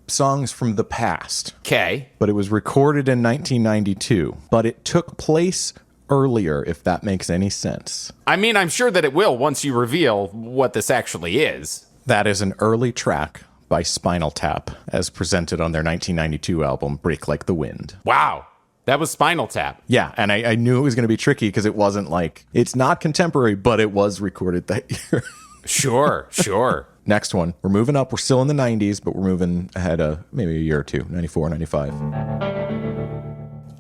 songs from the past. Okay. But it was recorded in 1992. But it took place earlier, if that makes any sense. I mean, I'm sure that it will once you reveal what this actually is. That is an early track by Spinal Tap, as presented on their 1992 album, Break Like the Wind. Wow. That was Spinal Tap. Yeah, and I knew it was going to be tricky because it wasn't like, it's not contemporary, but it was recorded that year. Sure. Next one. We're moving up. We're still in the 90s, but we're moving ahead maybe a year or two, 94, 95.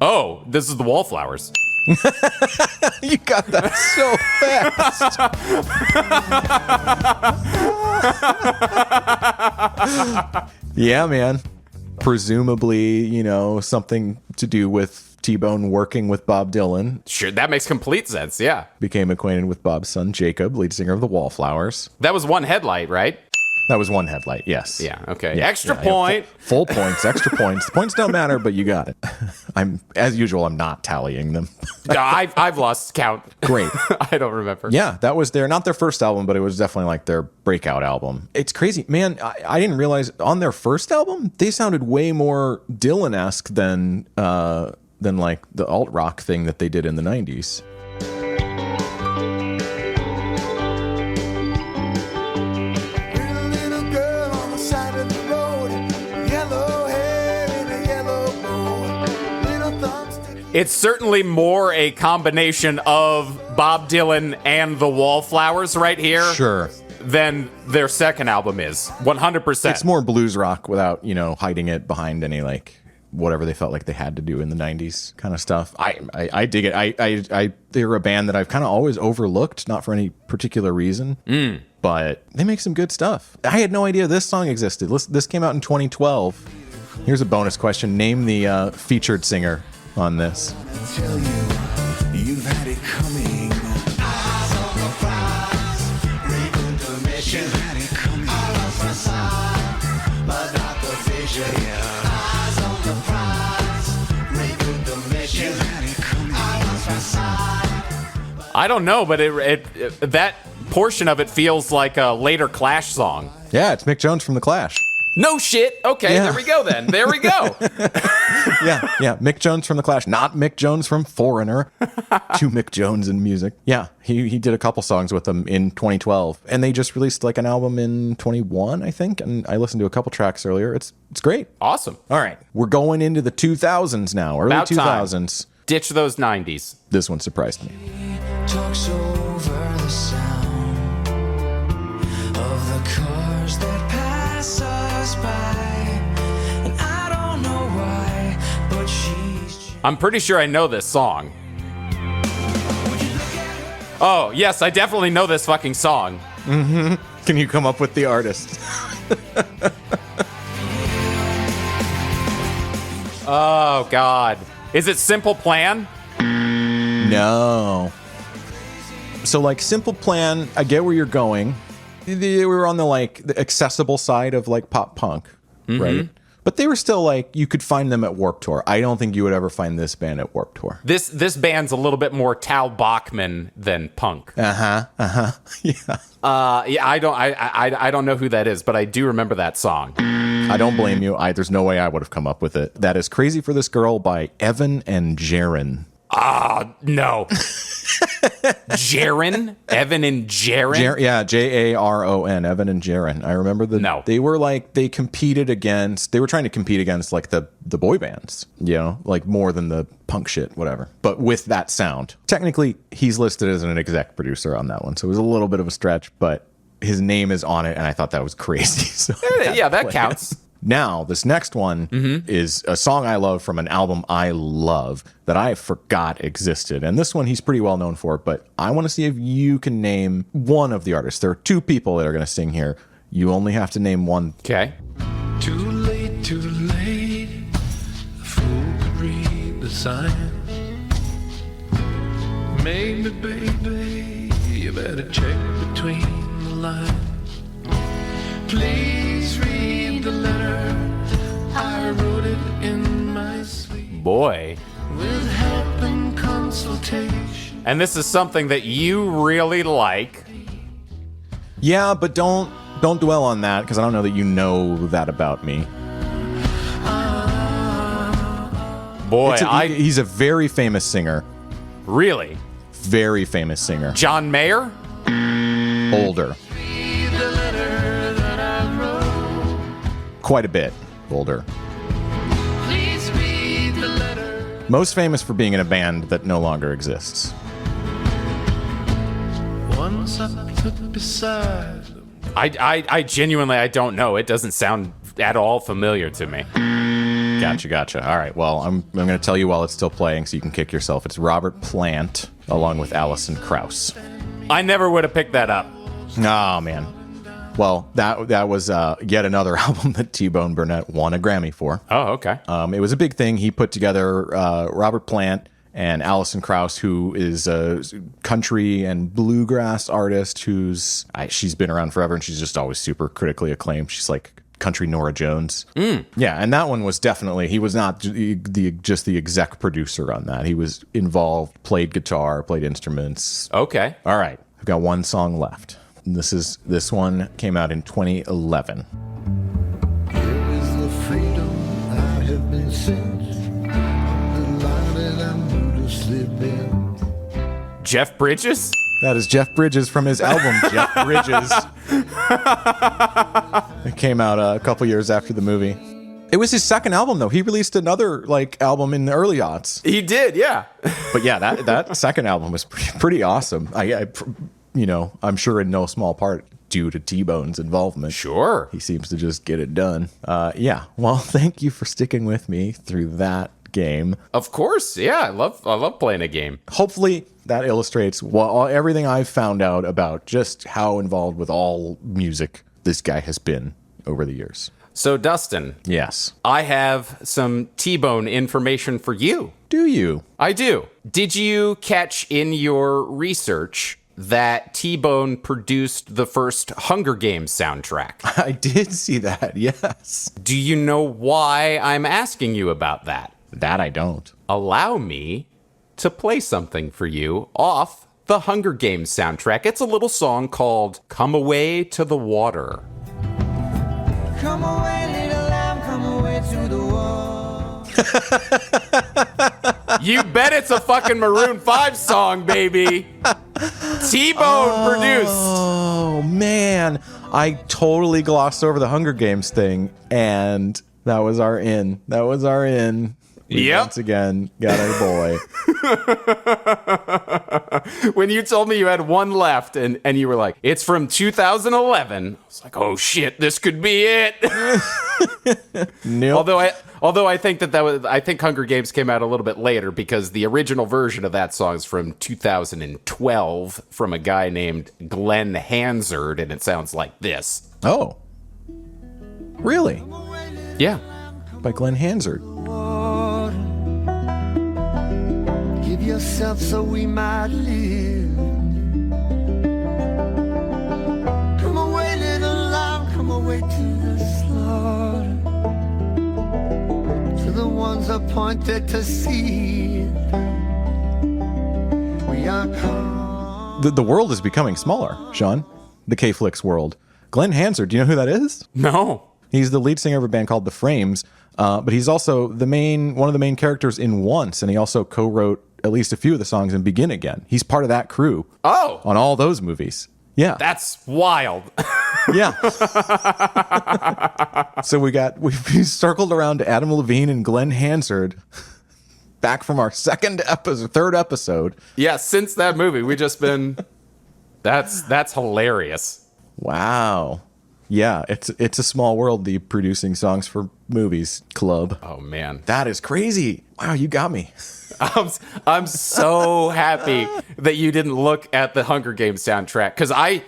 Oh, this is the Wallflowers. You got that so fast. Yeah, man. Presumably, something to do with T-Bone working with Bob Dylan. Sure, that makes complete sense, yeah. Became acquainted with Bob's son, Jacob, lead singer of the Wallflowers. That was one headlight, right? That was one headlight, yes. Yeah, okay. Yeah, extra point. Full points, extra points. The points don't matter, but you got it. As usual, I'm not tallying them. No, I've lost count. Great. I don't remember. Yeah, that was not their first album, but it was definitely like their breakout album. It's crazy. Man, I didn't realize on their first album, they sounded way more Dylan-esque than like the alt-rock thing that they did in the 90s. It's certainly more a combination of Bob Dylan and the Wallflowers right here. Sure. Than their second album is. 100%. It's more blues rock without, hiding it behind any like whatever they felt like they had to do in the 90s kind of stuff. I dig it. They're a band that I've kind of always overlooked, not for any particular reason. But they make some good stuff. I had no idea this song existed. This came out in 2012. Here's a bonus question. Name the featured singer on this. I tell you, you've had it coming. Eyes on the prize, reaping the mission. You've had it coming. I lost my sight, but not the vision. Eyes on the prize, reaping the mission. You've had it coming. I lost my sight. I don't know, but that portion of it feels like a later Clash song. Yeah, it's Mick Jones from The Clash. No shit. Okay, Yeah. There we go then. There we go. Yeah, Mick Jones from The Clash, not Mick Jones from Foreigner. Two Mick Jones in music. Yeah, he did a couple songs with them in 2012, and they just released like an album in 21, I think, and I listened to a couple tracks earlier. It's great. Awesome. All right, we're going into the 2000s now, early About time. 2000s. Ditch those 90s. This one surprised me. Talks over the sound of the cars that pass us by, and I don't know why, but she's. I'm pretty sure I know this song. Oh, yes, I definitely know this fucking song. Mm-hmm. Can you come up with the artist? Oh, God. Is it Simple Plan? No. So, like, Simple Plan, I get where you're going. They were on the accessible side of, like, pop punk, right? But they were still, like, you could find them at Warped Tour. I don't think you would ever find this band at Warped Tour. This band's a little bit more Tal Bachman than punk. Yeah. Yeah, I don't know who that is, but I do remember that song. I don't blame you. There's no way I would have come up with it. That is Crazy for This Girl by Evan and Jaron. No. Jaron? Evan and Jaron? Yeah, Jaron, Evan and Jaron. I remember they were like, they were trying to compete against like the boy bands, like more than the punk shit, whatever. But with that sound. Technically, he's listed as an exec producer on that one, so it was a little bit of a stretch, but his name is on it, and I thought that was crazy. So yeah, that counts. Now, this next one is a song I love from an album I love that I forgot existed. And this one he's pretty well known for, but I want to see if you can name one of the artists. There are two people that are going to sing here. You only have to name one. Okay. Too late, the fool could read the signs. Maybe, baby, you better check between the lines. Please read the letter, I wrote it in my sleep. Boy. With help and consultation. And this is something that you really like. Yeah, but don't dwell on that, because I don't know that you know that about me. Boy, he's a very famous singer. Really? Very famous singer. John Mayer? Older. quite a bit older. Please read the letter. Most famous for being in a band that no longer exists. Once I put beside. I genuinely, I don't know. It doesn't sound at all familiar to me. Gotcha. All right, well, I'm going to tell you while it's still playing so you can kick yourself. It's Robert Plant along with Alison Krauss. I never would have picked that up. Oh, man. Well, that was yet another album that T-Bone Burnett won a Grammy for. Oh, okay. It was a big thing. He put together Robert Plant and Alison Krauss, who is a country and bluegrass artist she's been around forever, and she's just always super critically acclaimed. She's like country Norah Jones. Yeah, and that one was definitely, he was not just the exec producer on that. He was involved, played guitar, played instruments. Okay. All right, I've got one song left. This one came out in 2011. Here is the freedom I have been sent. I'm delighted I'm beautifully bent. Jeff Bridges? That is Jeff Bridges from his album, Jeff Bridges. It came out a couple years after the movie. It was his second album, though. He released another album in the early aughts. He did, yeah. But yeah, that second album was pretty awesome. I'm sure in no small part due to T-Bone's involvement. Sure. He seems to just get it done. Yeah. Well, thank you for sticking with me through that game. Of course, yeah. I love playing a game. Hopefully that illustrates everything I've found out about just how involved with all music this guy has been over the years. So, Dustin. Yes. I have some T-Bone information for you. Do you? I do. Did you catch in your research that T-Bone produced the first Hunger Games soundtrack? I did see that, yes. Do you know why I'm asking you about that? That I don't. Allow me to play something for you off the Hunger Games soundtrack. It's a little song called Come Away to the Water. Come away, little lamb, come away to the wall. You bet it's a fucking Maroon 5 song, baby. T-Bone produced. Oh, man. I totally glossed over the Hunger Games thing, and that was our in. We once again got our boy. When you told me you had one left and you were like, it's from 2011, I was like, oh shit, this could be it. Nope. Although I think I think Hunger Games came out a little bit later because the original version of that song is from 2012 from a guy named Glenn Hansard, and it sounds like this. Oh. Really? Yeah. By Glenn Hansard. Give yourself so we might live. Come away, little lamb, come away to the slaughter. To the ones appointed to see. We are called. The world is becoming smaller, Shawn. The K-Flix world. Glenn Hansard, do you know who that is? No. He's the lead singer of a band called The Frames, but he's also one of the main characters in Once, and he also co-wrote at least a few of the songs in Begin Again. He's part of that crew. Oh. On all those movies. Yeah. That's wild. Yeah. So we circled around Adam Levine and Glenn Hansard back from our third episode. Yeah, since that movie, we just been... That's hilarious. Wow. Yeah, it's a small world, the producing songs for movies club. Oh, man. That is crazy. Wow, you got me. I'm so happy that you didn't look at the Hunger Games soundtrack, because I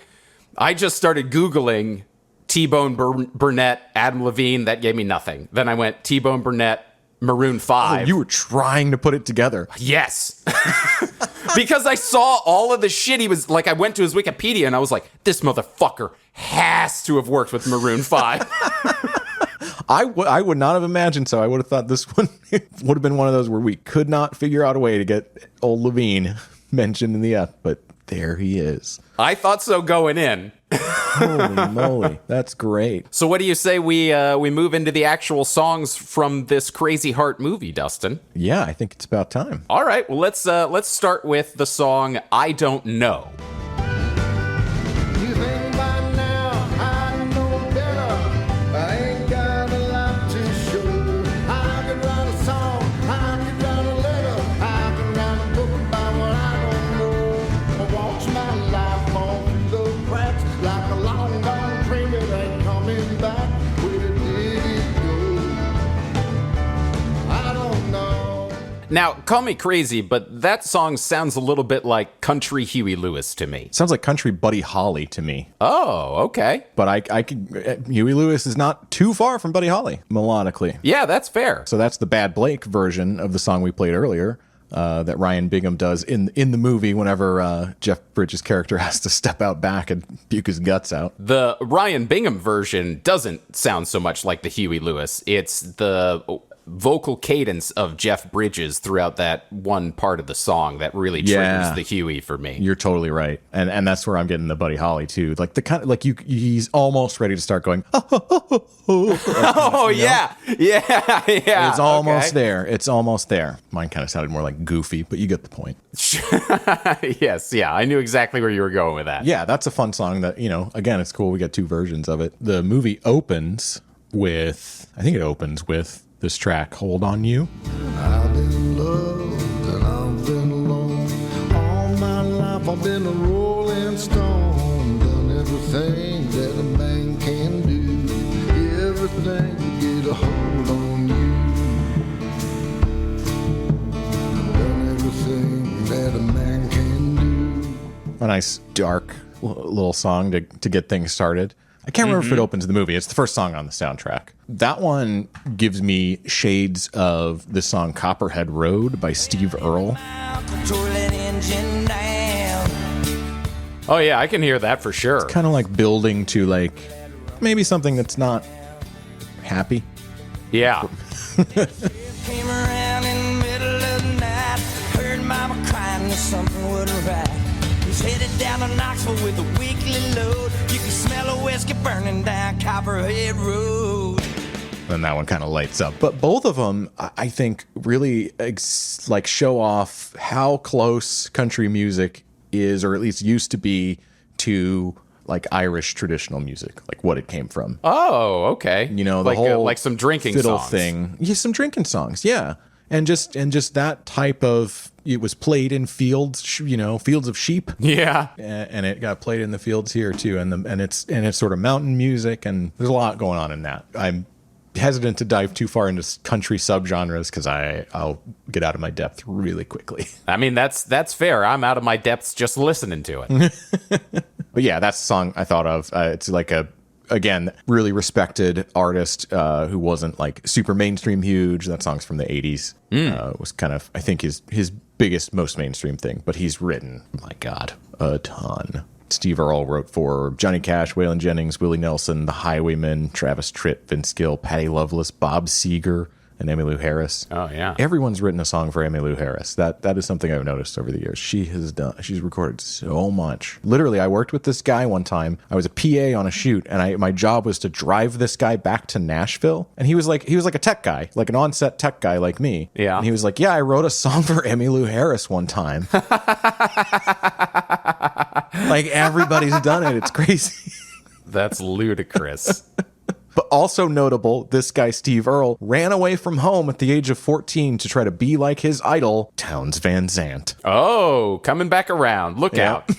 just started Googling T-Bone Burnett, Adam Levine. That gave me nothing. Then I went T-Bone Burnett, Maroon 5. Oh, you were trying to put it together. Yes. Because I saw all of the shit he was like. I went to his Wikipedia and I was like, this motherfucker has to have worked with Maroon 5. I would not have imagined so. I would have thought this one would have been one of those where we could not figure out a way to get old Levine mentioned in the F, but there he is. I thought so going in. Holy moly, that's great. So what do you say we move into the actual songs from this Crazy Heart movie, Dustin? Yeah, I think it's about time. All right, well let's start with the song I Don't Know. You think by now I know better. I ain't got a Now, call me crazy, but that song sounds a little bit like country Huey Lewis to me. Sounds like country Buddy Holly to me. Oh, okay. But I could, Huey Lewis is not too far from Buddy Holly melodically. Yeah, that's fair. So that's the Bad Blake version of the song we played earlier. That Ryan Bingham does in the movie whenever Jeff Bridges' character has to step out back and puke his guts out. The Ryan Bingham version doesn't sound so much like the Huey Lewis. It's the vocal cadence of Jeff Bridges throughout that one part of the song that really triggers the Huey for me. You're totally right, and that's where I'm getting the Buddy Holly too. Like the kind of like he's almost ready to start going. Oh yeah. It's almost there. It's almost there. Mine kind of sounded more like Goofy, but you get the point. Yes, yeah, I knew exactly where you were going with that. Yeah, that's a fun song. That again, it's cool. We got two versions of it. The movie opens with, I think it opens with this track, "Hold On You." I've been loved and I've been alone. All my life I've been a rolling stone. Done everything that a man can do. Everything to get a hold on you. Done everything that a man can do. A nice dark little song to get things started. I can't remember if it opens the movie. It's the first song on the soundtrack. That one gives me shades of the song Copperhead Road by Steve Earle. Oh yeah, I can hear that for sure. It's kind of like building to like maybe something that's not happy. Yeah. Came around in the middle of the night, heard mama crying that something wasn't right. He's headed down to Knoxville with a weekly load. You can smell a whiskey burning down Copperhead Road. And that one kind of lights up. But both of them, I think, really like show off how close country music is, or at least used to be, to like Irish traditional music, like what it came from. Oh, okay. The like, whole like some drinking fiddle songs. thing. Yeah, some drinking songs. Yeah, and just that type of. It was played in fields, fields of sheep. Yeah, and it got played in the fields here too. And it's sort of mountain music, and there's a lot going on in that. I'm hesitant to dive too far into country subgenres because I'll get out of my depth really quickly. I mean, that's fair. I'm out of my depths just listening to it. But yeah, that's the song I thought of. It's like again, really respected artist who wasn't like super mainstream huge. That song's from the 80s. It was kind of, I think, his biggest, most mainstream thing. But he's written, my God, a ton. Steve Earle wrote for Johnny Cash, Waylon Jennings, Willie Nelson, The Highwaymen, Travis Tritt, Vince Gill, Patti Loveless, Bob Seger, and Emmylou Harris. Oh, yeah. Everyone's written a song for Emmylou Harris. That is something I've noticed over the years. She's recorded so much. Literally, I worked with this guy one time. I was a PA on a shoot, and my job was to drive this guy back to Nashville. And he was like a tech guy, like an on-set tech guy like me. Yeah. And he was like, yeah, I wrote a song for Emmylou Harris one time. Like, everybody's done it. It's crazy. That's ludicrous. But also notable, this guy, Steve Earle, ran away from home at the age of 14 to try to be like his idol, Townes Van Zandt. Oh, coming back around. Look Yeah. out.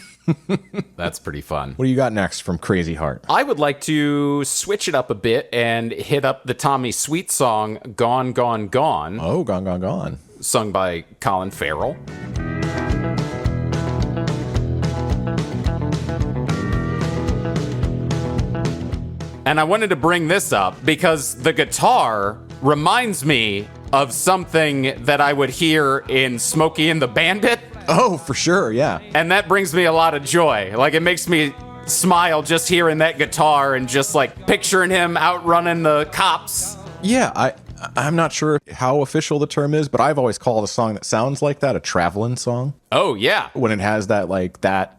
That's pretty fun. What do you got next from Crazy Heart? I would like to switch it up a bit and hit up the Tommy Sweet song, Gone, Gone, Gone. Oh, Gone, Gone, Gone. Sung by Colin Farrell. And I wanted to bring this up because the guitar reminds me of something that I would hear in Smokey and the Bandit. Oh, for sure, yeah. And that brings me a lot of joy. Like, it makes me smile just hearing that guitar and just, like, picturing him outrunning the cops. Yeah, I'm not sure how official the term is, but I've always called a song that sounds like that a traveling song. Oh, yeah. When it has that, like, that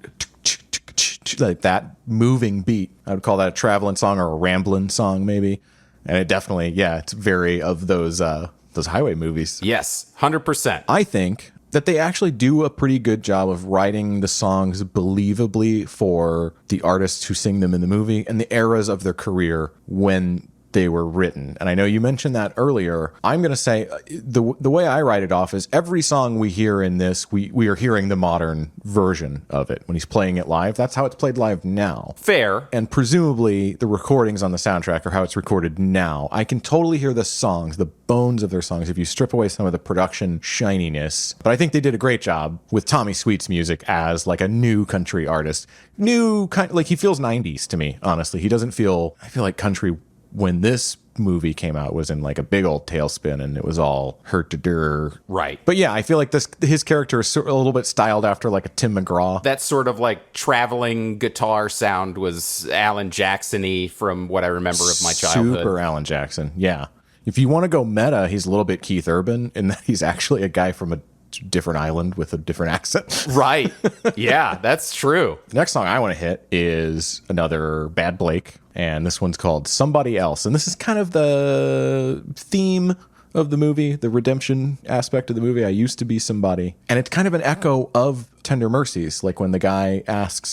moving beat. I would call that a traveling song or a rambling song, maybe. And it definitely, yeah, it's very of those highway movies. Yes, 100%. I think that they actually do a pretty good job of writing the songs believably for the artists who sing them in the movie and the eras of their career when they were written. And I know you mentioned that earlier. I'm going to say the way I write it off is every song we hear in this, we are hearing the modern version of it. When he's playing it live, that's how it's played live now. Fair. And presumably the recordings on the soundtrack are how it's recorded now. I can totally hear the songs, the bones of their songs, if you strip away some of the production shininess. But I think they did a great job with Tommy Sweet's music as like a new country artist. Like he feels 90s to me, honestly. He doesn't feel, I feel like country when this movie came out was in like a big old tailspin and it was all hurt-to-dur. Right. But yeah, I feel like his character is a little bit styled after like a Tim McGraw. That sort of like traveling guitar sound was Alan Jackson-y from what I remember of my childhood. Super Alan Jackson, yeah. If you want to go meta, he's a little bit Keith Urban in that he's actually a guy from a different island with a different accent. Right. Yeah, that's true. The next song I want to hit is another Bad Blake, and this one's called Somebody Else. And this is kind of the theme of the movie, the redemption aspect of the movie. I used to be somebody. And it's kind of an echo of Tender Mercies, like when the guy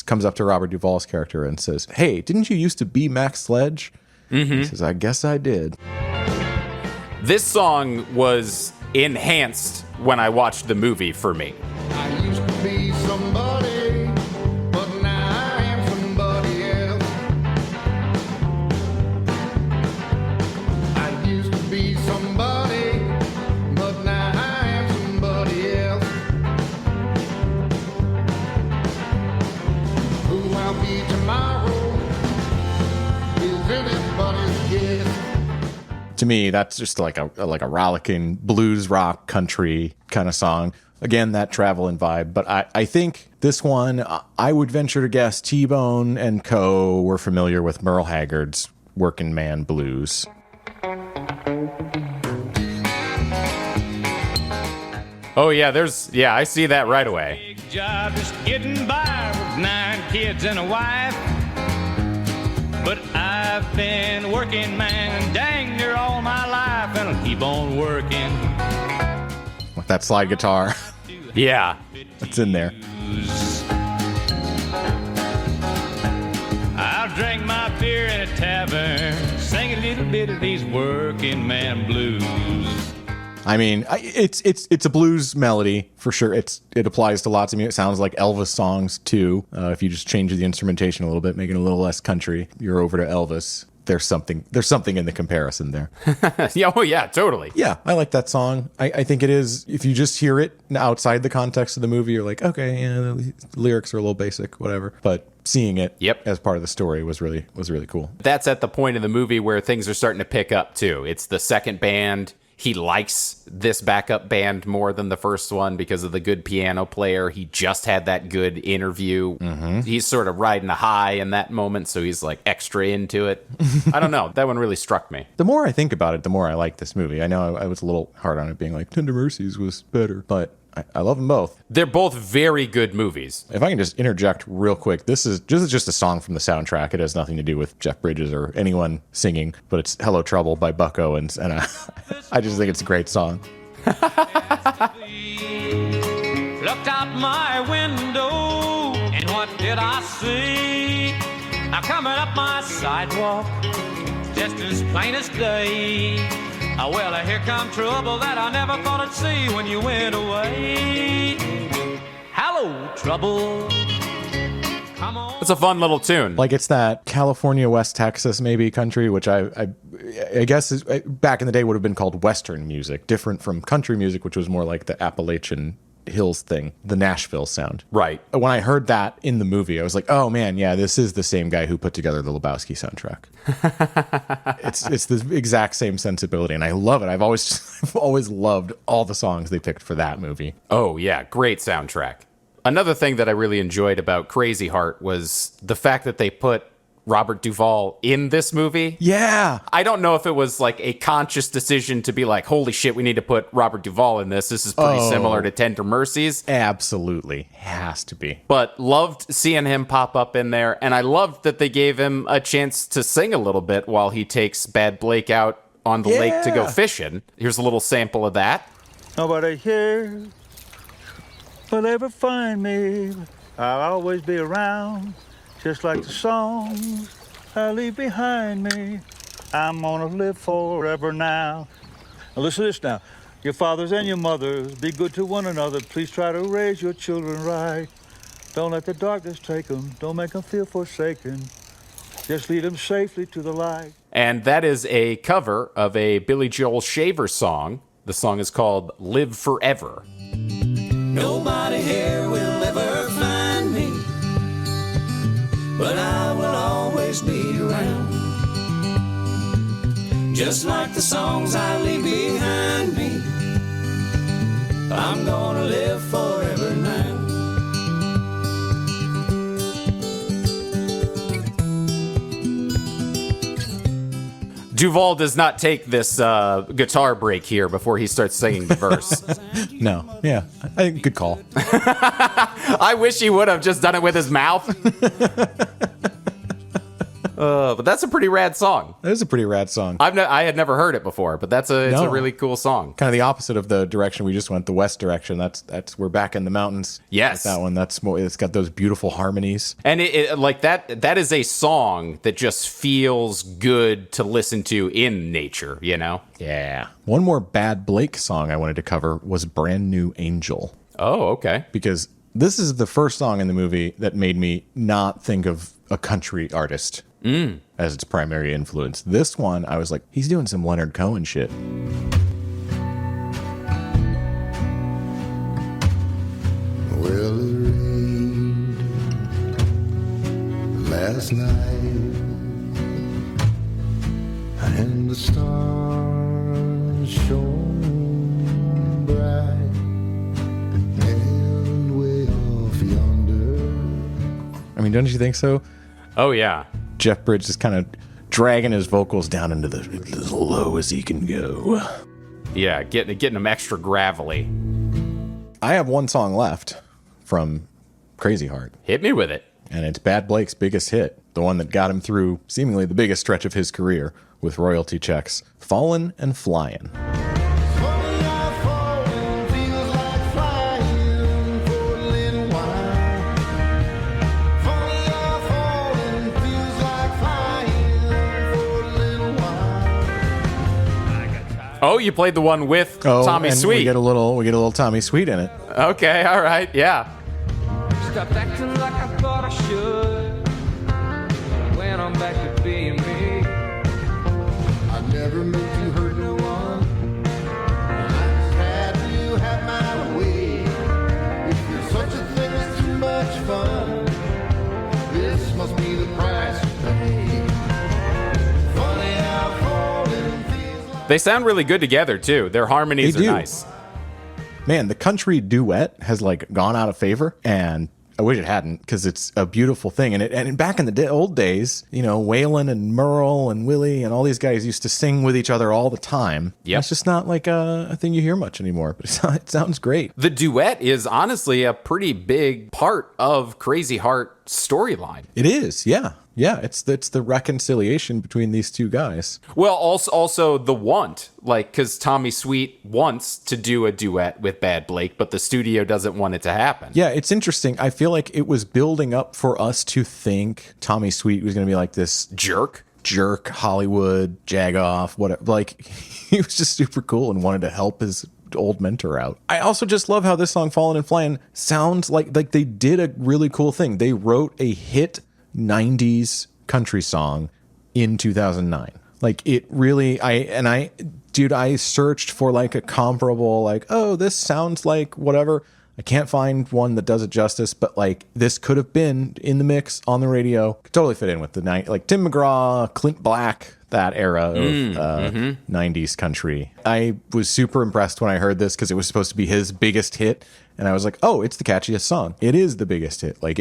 comes up to Robert DuVall's character and says, "Hey, didn't you used to be Mac Sledge?" Mm-hmm. He says, "I guess I did." This song was enhanced when I watched the movie for me. I used to be somebody, but now I am somebody else. I used to be somebody, but now I am somebody else. Who I'll be tomorrow is anybody's guess. To me, that's just like a rollicking blues rock country kind of song. Again, that traveling vibe. But I think this one, I would venture to guess T-Bone and Co. were familiar with Merle Haggard's Working Man Blues. Oh, yeah, I see that right away. Big job just getting by with 9 kids and a wife. But I've been working, man, dang near all my life, and I'll keep on working. With that slide guitar. Yeah. That's in there. I'll drink my beer in a tavern, sing a little bit of these working man blues. I mean, it's a blues melody for sure. It applies to lots of music. It sounds like Elvis songs too. If you just change the instrumentation a little bit, make it a little less country, you're over to Elvis. There's something in the comparison there. Yeah, oh yeah, totally. Yeah, I like that song. I think it is. If you just hear it outside the context of the movie, you're like, okay, yeah, the lyrics are a little basic, whatever. But seeing it as part of the story was really cool. That's at the point in the movie where things are starting to pick up too. It's the second band. He likes this backup band more than the first one because of the good piano player. He just had that good interview. Mm-hmm. He's sort of riding a high in that moment, so he's like extra into it. I don't know. That one really struck me. The more I think about it, the more I like this movie. I know I was a little hard on it being like, Tender Mercies was better, but I love them both. They're both very good movies. If I can just interject real quick, this is just a song from the soundtrack. It has nothing to do with Jeff Bridges or anyone singing, but it's Hello Trouble by Bucko, and I just think it's a great song. Looked out my window, and what did I see? I'm coming up my sidewalk, just as plain as day. Well, here come trouble that I never thought I'd see when you went away. Hello, trouble. Come on. It's a fun little tune. Like it's that California, West Texas, maybe country, which I guess is, back in the day would have been called Western music, different from country music, which was more like the Appalachian Hills thing, the Nashville sound. Right. When I heard that in the movie, I was like, oh man, yeah, this is the same guy who put together the Lebowski soundtrack. It's the exact same sensibility, and I love it. I've always loved all the songs they picked for that movie. Oh yeah, great soundtrack. Another thing that I really enjoyed about Crazy Heart was the fact that they put Robert DuVall in this movie. Yeah. I don't know if it was like a conscious decision to be like, holy shit, we need to put Robert DuVall in this. This is pretty similar to Tender Mercies. Absolutely. Has to be. But loved seeing him pop up in there. And I loved that they gave him a chance to sing a little bit while he takes Bad Blake out on the lake to go fishing. Here's a little sample of that. Nobody here will ever find me. I'll always be around. Just like the songs I leave behind me. I'm gonna live forever now. Now listen to this now. Your fathers and your mothers, be good to one another. Please try to raise your children right. Don't let the darkness take them. Don't make them feel forsaken. Just lead them safely to the light. And that is a cover of a Billy Joel Shaver song. The song is called Live Forever. Nobody here will ever find me, but I will always be around. Just like the songs I leave behind me, I'm gonna live forever now. DuVall does not take this guitar break here before he starts singing the verse. No. Yeah. I think good call. I wish he would have just done it with his mouth. But that's a pretty rad song. That is a pretty rad song. I had never heard it before, but it's a really cool song. Kind of the opposite of the direction we just went, the west direction. That's we're back in the mountains. Yes. That one, that's more. It's got those beautiful harmonies. And it like that is a song that just feels good to listen to in nature, you know? Yeah. One more Bad Blake song I wanted to cover was Brand New Angel. Oh, okay. Because this is the first song in the movie that made me not think of a country artist as its primary influence. This one, I was like, he's doing some Leonard Cohen shit. Well, it rained last night, and the stars shone bright, and way off yonder. I mean, don't you think so? Oh, yeah. Jeff Bridges is kind of dragging his vocals down into as low as he can go. Yeah, getting them extra gravelly. I have one song left from Crazy Heart. Hit me with it. And it's Bad Blake's biggest hit, the one that got him through seemingly the biggest stretch of his career with royalty checks. Fallin' and Flyin'. Oh, you played the one with Tommy and Sweet. We get a little Tommy Sweet in it. Okay, all right, yeah. Stopped acting like I thought I should. When I'm back to being me. I never meant to hurt no one. I just had to have my way. If there's such a thing as too much fun, this must be the price you pay. Funny how falling feels like. They sound really good together, too. Their harmonies They are do. nice. Man, the country duet has like gone out of favor, and I wish it hadn't, because it's a beautiful thing. And back in the old days, you know, Waylon and Merle and Willie and all these guys used to sing with each other all the time. Yep. It's just not like a thing you hear much anymore, but it sounds great. The duet is honestly a pretty big part of Crazy Heart storyline. It is, yeah. Yeah, it's the reconciliation between these two guys. Well, also the want, like, because Tommy Sweet wants to do a duet with Bad Blake, but the studio doesn't want it to happen. Yeah, it's interesting. I feel like it was building up for us to think Tommy Sweet was going to be like this jerk, Hollywood, jagoff, whatever. Like, he was just super cool and wanted to help his old mentor out. I also just love how this song, Fallin' and Flyin', sounds like they did a really cool thing. They wrote a hit 90s country song in 2009. Like, it really, I searched for like a comparable, like, oh, this sounds like whatever. I can't find one that does it justice, but like, this could have been in the mix on the radio. Could totally fit in with the night, like Tim McGraw, Clint Black, that era of 90s country. I was super impressed when I heard this because it was supposed to be his biggest hit. And I was like, oh, it's the catchiest song. It is the biggest hit. Like,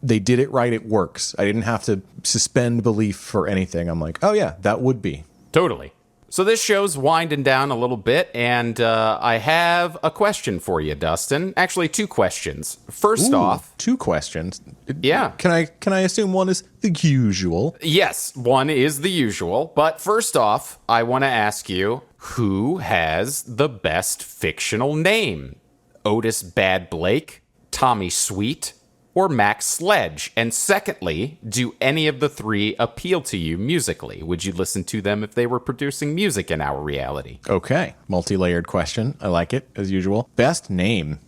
they did it right. It works. I didn't have to suspend belief for anything. I'm like, oh yeah, that would be. Totally. So this show's winding down a little bit, and I have a question for you, Dustin. Actually, two questions. First off, two questions. Yeah. Can I assume one is the usual? Yes, one is the usual. But first off, I want to ask you, who has the best fictional name? Otis Bad Blake, Tommy Sweet, or Mac Sledge? And secondly, do any of the three appeal to you musically? Would you listen to them if they were producing music in our reality? Okay. Multi-layered question. I like it, as usual. Best name.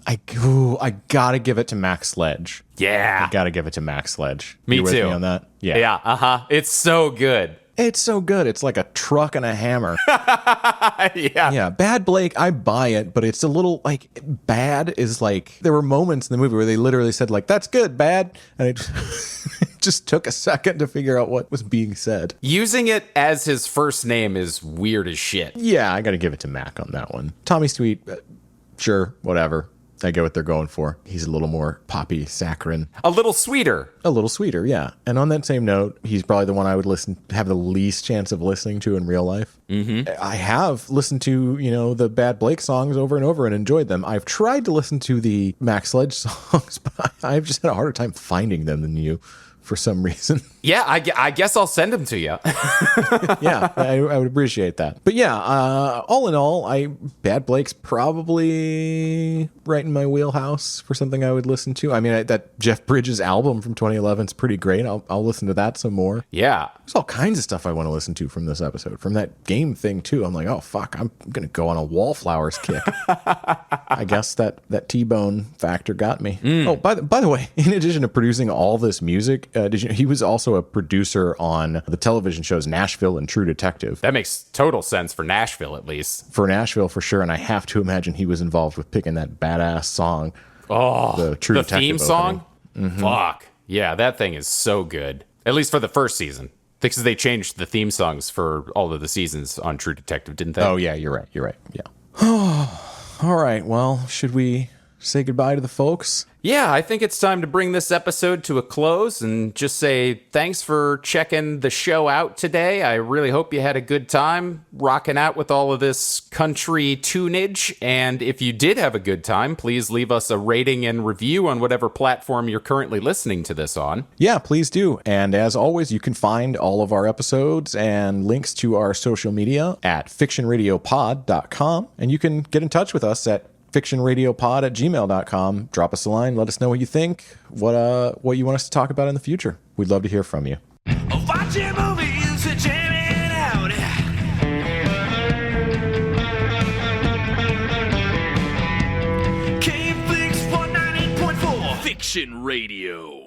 I gotta give it to Mac Sledge. Yeah. I gotta give it to Mac Sledge. Me You with too. me on that? Yeah. Yeah, uh-huh. It's so good. It's so good. It's like a truck and a hammer. Yeah. Yeah. Bad Blake, I buy it, but it's a little like bad is like there were moments in the movie where they literally said like, that's good, bad. And it just took a second to figure out what was being said. Using it as his first name is weird as shit. Yeah, I got to give it to Mac on that one. Tommy Sweet, sure, whatever. I get what they're going for. He's a little more poppy, saccharine. A little sweeter. A little sweeter, yeah. And on that same note, he's probably the one I would have the least chance of listening to in real life. Mm-hmm. I have listened to, the Bad Blake songs over and over and enjoyed them. I've tried to listen to the Mac Sledge songs, but I've just had a harder time finding them than you. For some reason. Yeah, I guess I'll send them to you. Yeah, I would appreciate that. But yeah, all in all, Bad Blake's probably right in my wheelhouse for something I would listen to. I mean, that Jeff Bridges album from 2011 is pretty great. I'll listen to that some more. Yeah. There's all kinds of stuff I want to listen to from this episode. From that game thing, too. I'm like, oh, fuck, I'm going to go on a Wallflowers kick. I guess that T-Bone factor got me. Oh, by the way, in addition to producing all this music, he was also a producer on the television shows Nashville and True Detective. That makes total sense for Nashville, at least. For Nashville, for sure. And I have to imagine he was involved with picking that badass song. Oh, the True Detective theme song? Mm-hmm. Fuck. Yeah, that thing is so good. At least for the first season. Because they changed the theme songs for all of the seasons on True Detective, didn't they? Oh, yeah, you're right. Yeah. All right. Well, should we say goodbye to the folks? Yeah, I think it's time to bring this episode to a close and just say thanks for checking the show out today. I really hope you had a good time rocking out with all of this country tunage. And if you did have a good time, please leave us a rating and review on whatever platform you're currently listening to this on. Yeah, please do. And as always, you can find all of our episodes and links to our social media at fictionradiopod.com. And you can get in touch with us at fictionradiopod@gmail.com. Drop us a line. Let us know what you think, what you want us to talk about in the future. We'd love to hear from you. Watching movies and jamming out. KFlix 198.4 Fiction Radio.